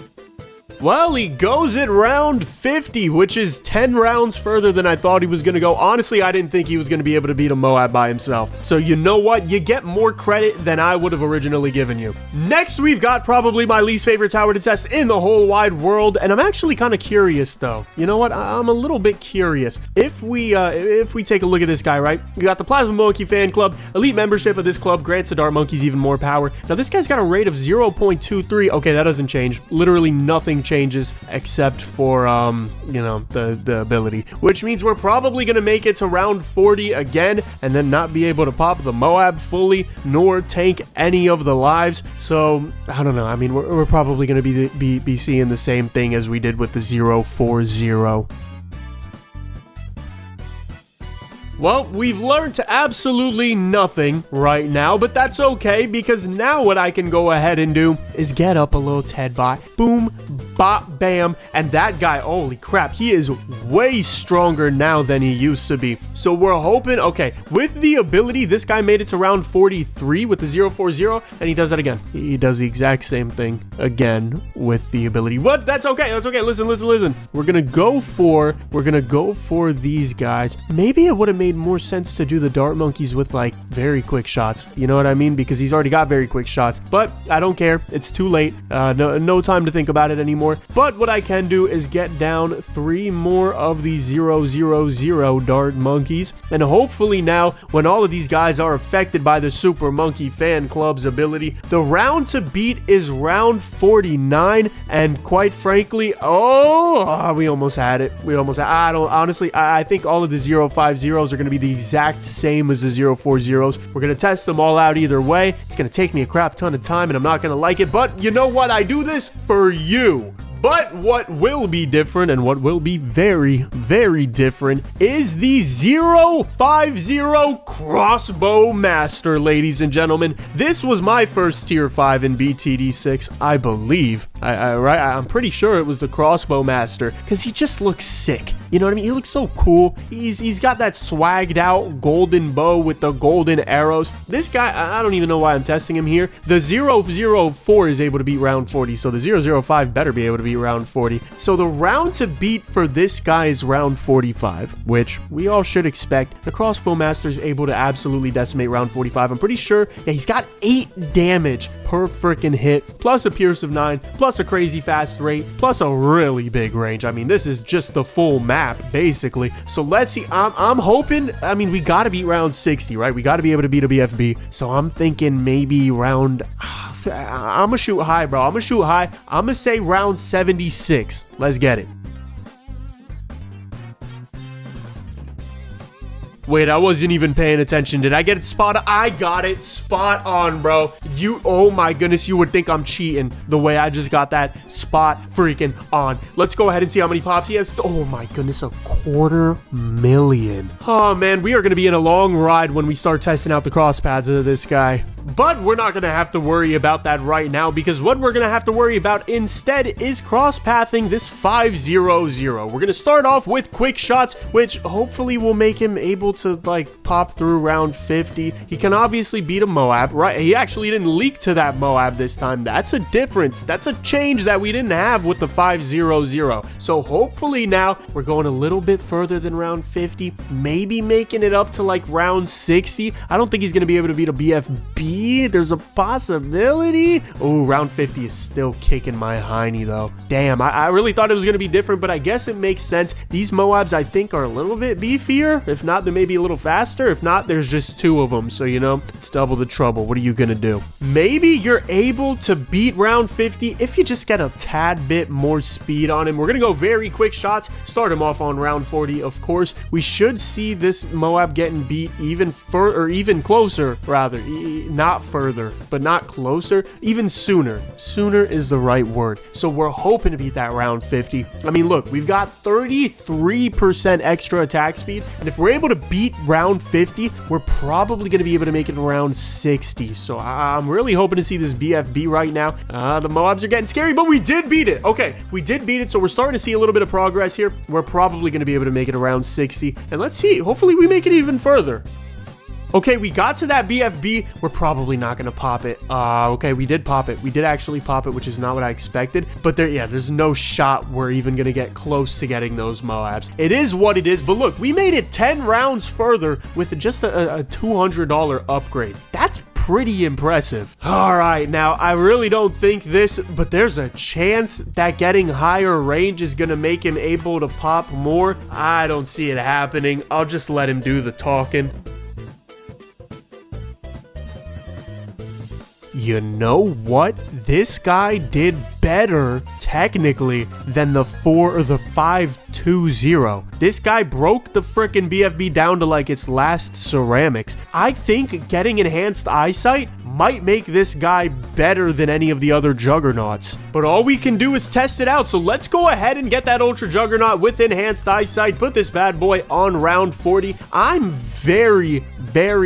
Well, he goes at round 50, which is 10 rounds further than I thought he was going to go. Honestly, I didn't think he was going to be able to beat a Moab by himself. So you know what? You get more credit than I would have originally given you. Next, we've got probably my least favorite tower to test in the whole wide world. And I'm actually kind of curious, though. You know what? I'm a little bit curious. If we take a look at this guy, right? You got the Plasma Monkey Fan Club. Elite membership of this club grants the Dart Monkeys even more power. Now, this guy's got a rate of 0.23. Okay, that doesn't change. Literally nothing changes except for you know, the ability, which means we're probably gonna make it to round 40 again and then not be able to pop the Moab fully nor tank any of the lives. So I don't know. I mean, we're probably gonna be seeing the same thing as we did with the 040. Well, we've learned absolutely nothing right now, but that's okay because now what I can go ahead and do is get up a little Ted bot. Boom, bop, bam, and that guy, holy crap, he is way stronger now than he used to be. So we're hoping, okay, with the ability, this guy made it to round 43 with the 040, and he does that again. He does the exact same thing again with the ability. What? That's okay. That's okay. Listen. We're gonna go for these guys. Maybe it would have made more sense to do the Dart Monkeys with like very quick shots. You know what I mean? Because he's already got very quick shots. But I don't care. It's too late. No time to think about it anymore. But what I can do is get down 3 more of these 000 Dart Monkeys. And hopefully now, when all of these guys are affected by the Super Monkey Fan Club's ability, the round to beat is round 49. And quite frankly, we almost had it. I think all of the 050s are going to be the exact same as the 040s. We're going to test them all out either way. It's going to take me a crap ton of time and I'm not going to like it, but you know what? I do this for you. But what will be different and what will be very, very different is the 050 Crossbow Master, ladies and gentlemen. This was my first tier 5 in BTD6, I believe. I'm pretty sure it was the Crossbow Master because he just looks sick. You know what I mean? He looks so cool. He's got that swagged out golden bow with the golden arrows. This guy, I don't even know why I'm testing him here. The 004 is able to beat round 40, so the 005 better be able to beat round 40. So the round to beat for this guy is round 45, which we all should expect. The Crossbow Master is able to absolutely decimate round 45. I'm pretty sure, yeah, he's got 8 damage per freaking hit, plus a Pierce of 9, plus a crazy fast rate, plus a really big range. I mean, this is just the full map, basically. So let's see. I'm hoping, I mean, we got to beat round 60, right? We got to be able to beat a BFB. So I'm thinking maybe round... I'm gonna shoot high, bro. I'm gonna say round 76. Let's get it. Wait, I wasn't even paying attention. Did I get it spot on? I got it spot on, bro. Oh my goodness, you would think I'm cheating the way I just got that spot freaking on. Let's go ahead and see how many pops he has. Oh my goodness, 250,000. Oh man, we are going to be in a long ride when we start testing out the cross paths of this guy. But we're not going to have to worry about that right now because what we're going to have to worry about instead is cross-pathing this 500. We're going to start off with quick shots, which hopefully will make him able to like pop through round 50. He can obviously beat a Moab, right? He actually didn't leak to that Moab this time. That's a difference. That's a change that we didn't have with the 500. So hopefully now we're going a little bit further than round 50, maybe making it up to like round 60. I don't think he's going to be able to beat a BFB. There's a possibility. Oh, round 50 is still kicking my hiney though. Damn, I really thought it was going to be different, but I guess it makes sense. These Moabs, I think, are a little bit beefier. If not, they may be a little faster. faster. If not, there's just 2 of them. So, you know, it's double the trouble. What are you gonna do? Maybe you're able to beat round 50 if you just get a tad bit more speed on him. We're gonna go very quick shots. Start him off on round 40, of course. We should see this Moab getting beat even further, or even closer, rather. Not further, but not closer. Even sooner. Sooner is the right word. So we're hoping to beat that round 50. I mean, look, we've got 33% extra attack speed, and if we're able to beat round 50, we're probably going to be able to make it around 60. So I'm really hoping to see this BFB right now. The Moabs are getting scary, but we did beat it. Okay, we did beat it, so we're starting to see a little bit of progress here. We're probably going to be able to make it around 60, and let's see. Hopefully we make it even further. Okay, we got to that BFB. We're probably not going to pop it. Okay, we did pop it. We did actually pop it, which is not what I expected. But there's no shot we're even going to get close to getting those Moabs. It is what it is. But look, we made it 10 rounds further with just a $200 upgrade. That's pretty impressive. All right, now I really don't think this, but there's a chance that getting higher range is going to make him able to pop more. I don't see it happening. I'll just let him do the talking. You know what? This guy did better, technically, than the 520. This guy broke the frickin' BFB down to like its last ceramics. I think getting enhanced eyesight might make this guy better than any of the other juggernauts. But all we can do is test it out. So let's go ahead and get that ultra juggernaut with enhanced eyesight. Put this bad boy on round 40. I'm very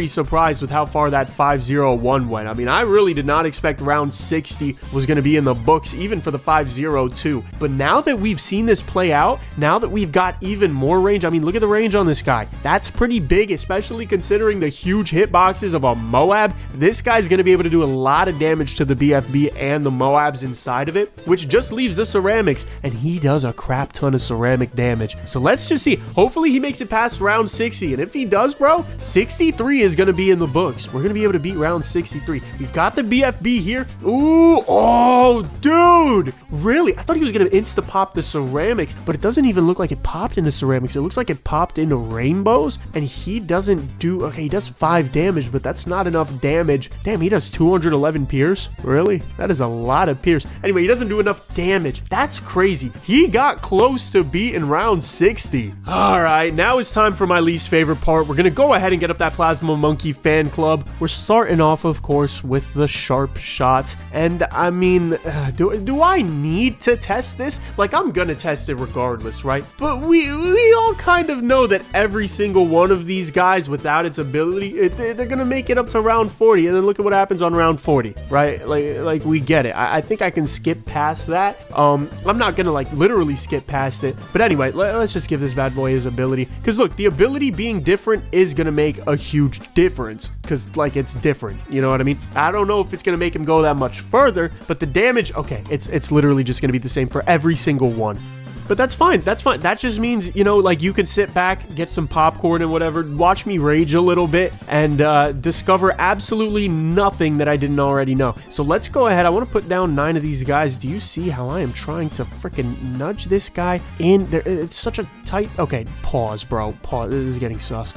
surprised with how far that 501 went. I mean, I really did not expect round 60 was going to be in the books, even for the 502. But now that we've seen this play out, now that we've got even more range, I mean, look at the range on this guy. That's pretty big, especially considering the huge hitboxes of a Moab. This guy's going to be able to do a lot of damage to the BFB and the Moabs inside of it, which just leaves the ceramics, and he does a crap ton of ceramic damage. So let's just see. Hopefully he makes it past round 60, and if he does, bro, 63 is going to be in the books. We're going to be able to beat round 63. We've got the BFB here. Ooh, oh, dude. Really? I thought he was going to insta-pop the ceramics, but it doesn't even look like it popped into ceramics. It looks like it popped into rainbows, and he doesn't do... Okay, he does 5 damage, but that's not enough damage. Damn, he does 211 pierce? Really? That is a lot of pierce. Anyway, he doesn't do enough damage. That's crazy. He got close to beating round 60. All right, now it's time for my least favorite part. We're going to go ahead and get up that Plasma Monkey fan club. We're starting off, of course, with the sharp shot. And I mean, do I need to test this? Like, I'm gonna test it regardless, right? But we all kind of know that every single one of these guys, without its ability, they're gonna make it up to round 40, and then look at what happens on round 40, right? Like we get it. I think I can skip past that. I'm not gonna like literally skip past it, but anyway, let's just give this bad boy his ability, because look, the ability being different is gonna make a huge difference, because like it's different, you know what I mean? I don't know if it's gonna make him go that much further, but the damage, okay, it's literally just gonna be the same for every single one. But that's fine. That's fine. That just means, you know, like you can sit back, get some popcorn and whatever, watch me rage a little bit, and discover absolutely nothing that I didn't already know. So let's go ahead. I want to put down 9 of these guys. Do you see how I am trying to freaking nudge this guy in there? It's such a tight... Okay, pause, bro. Pause. This is getting sus.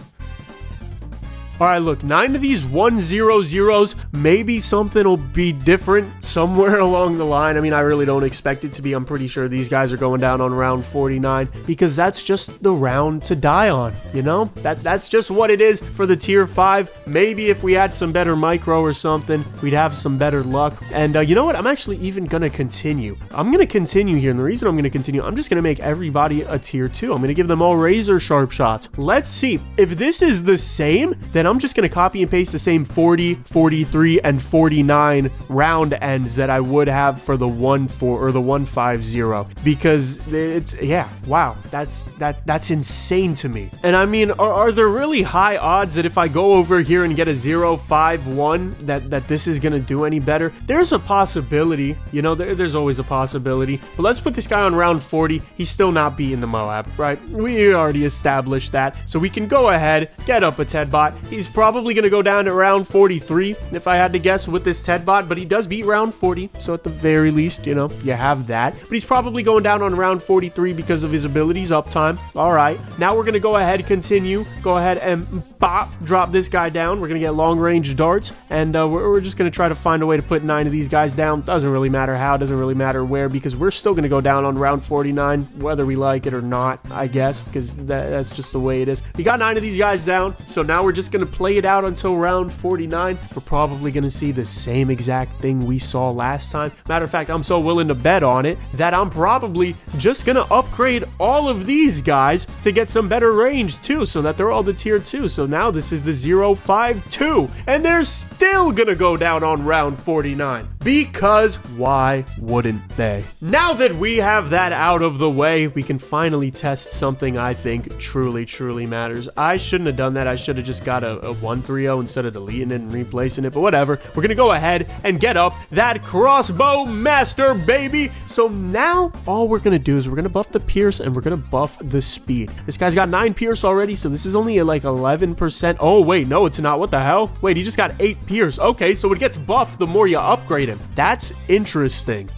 All right, look, 9 of these 100s, maybe something will be different somewhere along the line. I mean, I really don't expect it to be. I'm pretty sure these guys are going down on round 49 because that's just the round to die on, you know? That's just what it is for the tier 5. Maybe if we had some better micro or something, we'd have some better luck. And you know what? I'm actually even going to continue. I'm going to continue here, and the reason I'm going to continue, I'm just going to make everybody a tier 2. I'm going to give them all razor sharp shots. Let's see. If this is the same, then I'm just going to copy and paste the same 40, 43, and 49 round ends that I would have for the 1-4 or the 150, because it's, yeah, wow, that's insane to me. And I mean, are there really high odds that if I go over here and get a 0-5-1 that this is going to do any better? There's a possibility, you know, there's always a possibility. But let's put this guy on round 40. He's still not beating the Moab, right? We already established that. So we can go ahead, get up a Ted bot. he's probably going to go down to round 43, if I had to guess, with this TED bot, but he does beat round 40, so at the very least, you know, you have that. But he's probably going down on round 43 because of his abilities uptime. All right, now we're going to go ahead, continue, go ahead and drop this guy down. We're going to get long-range darts, and we're just going to try to find a way to put 9 of these guys down. Doesn't really matter how, doesn't really matter where, because we're still going to go down on round 49, whether we like it or not, I guess, because that's just the way it is. We got 9 of these guys down, so now we're just going to play it out until round 49. We're probably going to see the same exact thing we saw last time. Matter of fact, I'm so willing to bet on it that I'm probably just going to upgrade all of these guys to get some better range too, so that they're all the tier 2. So now this is the 052, and they're still going to go down on round 49, because why wouldn't they? Now that we have that out of the way, we can finally test something I think truly matters. I shouldn't have done that. I should have just got a 130 instead of deleting it and replacing it, but whatever. We're gonna go ahead and get up that crossbow master, baby. So now all we're gonna do is we're gonna buff the pierce and we're gonna buff the speed. This guy's got 9 pierce already, so this is only like 11%. Oh wait, no, it's not. What the hell? Wait, he just got 8 pierce. Okay, so it gets buffed the more you upgrade him. That's interesting.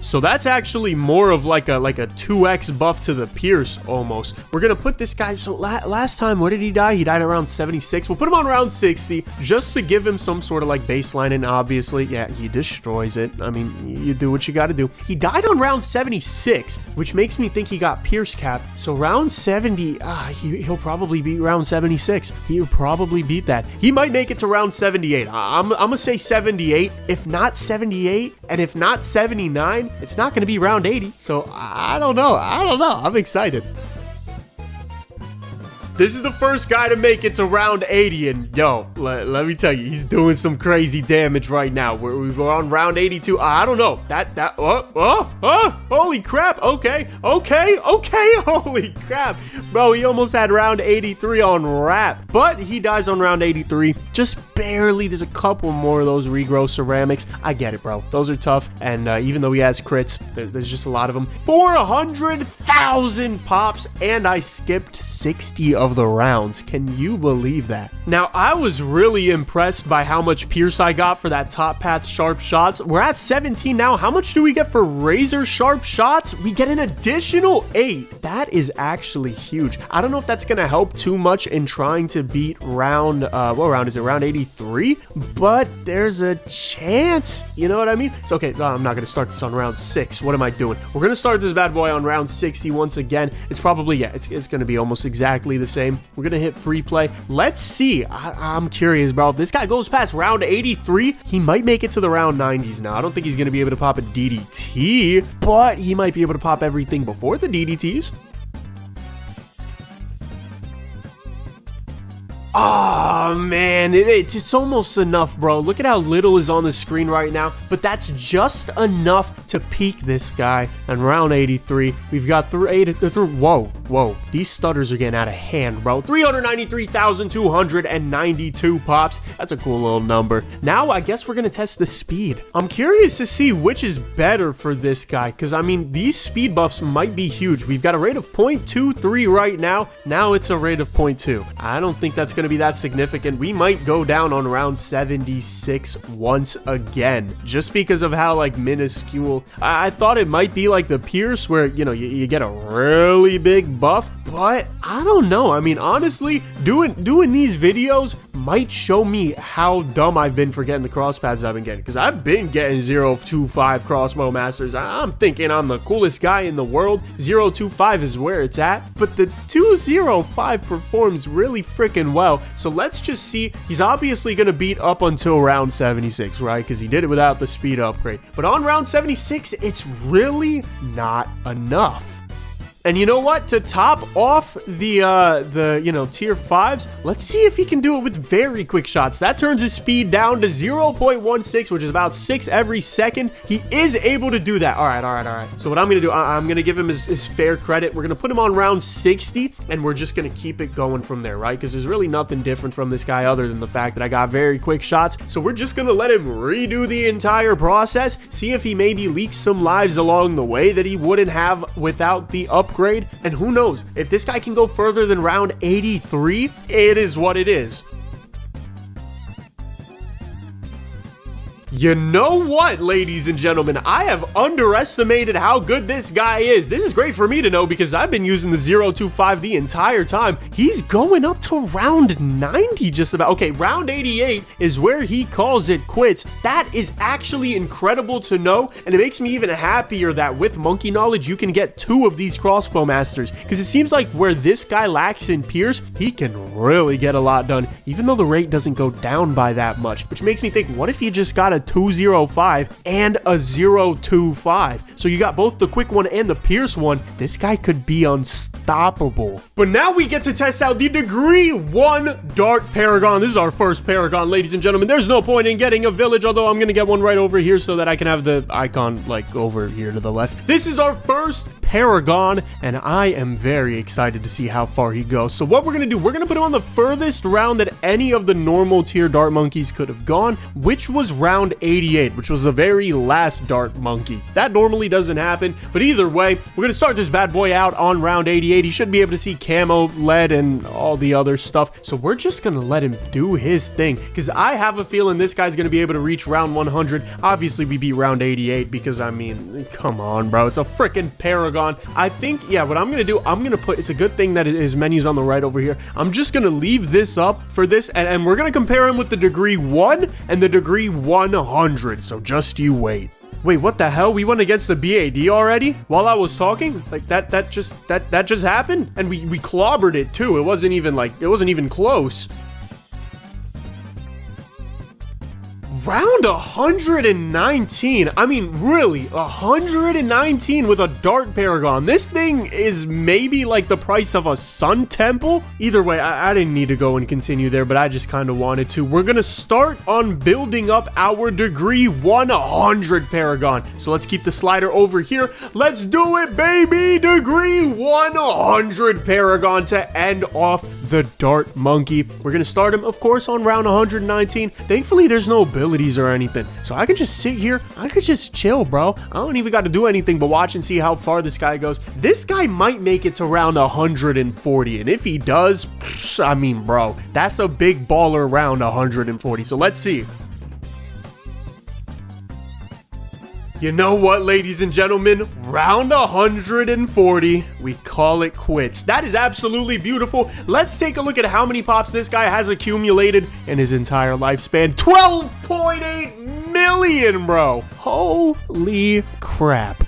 So that's actually more of like a 2x buff to the pierce almost. We're gonna put this guy, so last time, where did he die? He died around 76. We'll put him on around 60 just to give him some sort of like baseline, and obviously, yeah, he destroys it. I mean, you do what you gotta do. He died on round 76, which makes me think he got pierce cap. So round 70, he'll probably beat round 76. He'll probably beat that. He might make it to round 78. I'm gonna say 78. If not 78, and if not 79, it's not going to be round 80, so I don't know. I'm excited. This is the first guy to make it to round 80, and yo, let me tell you, he's doing some crazy damage right now. We're on round 82. I don't know. Holy crap. Okay, holy crap. Bro, he almost had round 83 on wrap, but he dies on round 83. Just barely. There's a couple more of those regrow ceramics. I get it, bro. Those are tough, and even though he has crits, there's just a lot of them. 400,000 pops, and I skipped 60 of the rounds. Can you believe that? Now, I was really impressed by how much pierce I got for that top path sharp shots. We're at 17 now. How much do we get for razor sharp shots? We get an additional 8. That is actually huge. I don't know if that's gonna help too much in trying to beat round, what round is it? Round 83? But there's a chance. You know what I mean? So, okay, I'm not gonna start this on round 6. What am I doing? We're gonna start this bad boy on round 60 once again. It's probably, yeah, it's gonna be almost exactly the same. We're gonna hit free play. Let's see. I'm curious, bro. If this guy goes past round 83, he might make it to the round 90s now. I don't think he's gonna be able to pop a DDT, but he might be able to pop everything before the DDTs. Oh man, it's almost enough, bro. Look at how little is on the screen right now, but that's just enough to peak this guy. And round 83, we've got whoa, these stutters are getting out of hand, bro. 393,292 pops. That's a cool little number. Now I guess we're gonna test the speed. I'm curious to see which is better for this guy, because I mean, these speed buffs might be huge. We've got a rate of 0.23 right now. Now it's a rate of 0.2. I don't think that's gonna be that significant. We might go down on round 76 once again, just because of how like minuscule. I thought it might be like the pierce where, you know, you get a really big buff, but I don't know. I mean, honestly, doing these videos might show me how dumb I've been for getting the crosspaths I've been getting, because I've been getting 025 crossbow masters. I'm thinking I'm the coolest guy in the world. 025 is where it's at, but the 205 performs really freaking well. So let's just see. He's obviously going to beat up until round 76, right? Because he did it without the speed upgrade. But on round 76, it's really not enough. And you know what? To top off the you know, tier 5s, let's see if he can do it with very quick shots. That turns his speed down to 0.16, which is about 6 every second. He is able to do that. All right. So what I'm going to do, I'm going to give him his fair credit. We're going to put him on round 60, and we're just going to keep it going from there, right? Because there's really nothing different from this guy other than the fact that I got very quick shots. So we're just going to let him redo the entire process, see if he maybe leaks some lives along the way that he wouldn't have without the upgrade. upgrade. And who knows, if this guy can go further than round 83, it is what it is. You know what, ladies and gentlemen? I have underestimated how good this guy is. This is great for me to know because I've been using the 025 the entire time. He's going up to round 90 just about. Okay, round 88 is where he calls it quits. That is actually incredible to know, and it makes me even happier that with monkey knowledge, you can get 2 of these crossbow masters because it seems like where this guy lacks in Pierce, he can really get a lot done, even though the rate doesn't go down by that much, which makes me think, what if you just got a 205 and a 025? So you got both the quick one and the Pierce one. This guy could be unstoppable. But now we get to test out the degree 1 dart paragon. This is our first paragon, ladies and gentlemen. There's no point in getting a village, although I'm gonna get one right over here so that I can have the icon like over here to the left. This is our first paragon, and I am very excited to see how far he goes. So what we're gonna do, we're gonna put him on the furthest round that any of the normal tier dart monkeys could have gone, which was round 88, which was the very last dart monkey. That normally doesn't happen, but either way, we're gonna start this bad boy out on round 88. He should be able to see camo, lead, and all the other stuff. So we're just gonna let him do his thing, because I have a feeling this guy's gonna be able to reach round 100. Obviously, we beat round 88 because, I mean, come on, bro. It's a freaking paragon. I think, yeah, what I'm gonna do, I'm gonna put, it's a good thing that his menu's on the right over here. I'm just gonna leave this up for this, and we're gonna compare him with the degree 1 and the degree 100. So just you wait. Wait, what the hell? We went against the BAD already while I was talking? Like that just happened? And we clobbered it too. It wasn't even close. Round 119. I mean, really, 119 with a dart paragon. This thing is maybe like the price of a sun temple. Either way, I didn't need to go and continue there, but I just kind of wanted to. We're gonna start on building up our degree 100 paragon. So let's keep the slider over here. Let's do it, baby. Degree 100 paragon to end off the dart monkey. We're gonna start him, of course, on round 119. Thankfully, there's no abilities or anything, so I can just sit here. I could just chill, bro. I don't even got to do anything but watch and see how far this guy goes. This guy might make it to round 140, and if he does, I mean, bro, that's a big baller round 140. So let's see. You know what, ladies and gentlemen? Round 140, we call it quits. That is absolutely beautiful. Let's take a look at how many pops this guy has accumulated in his entire lifespan. 12.8 million, bro. Holy crap.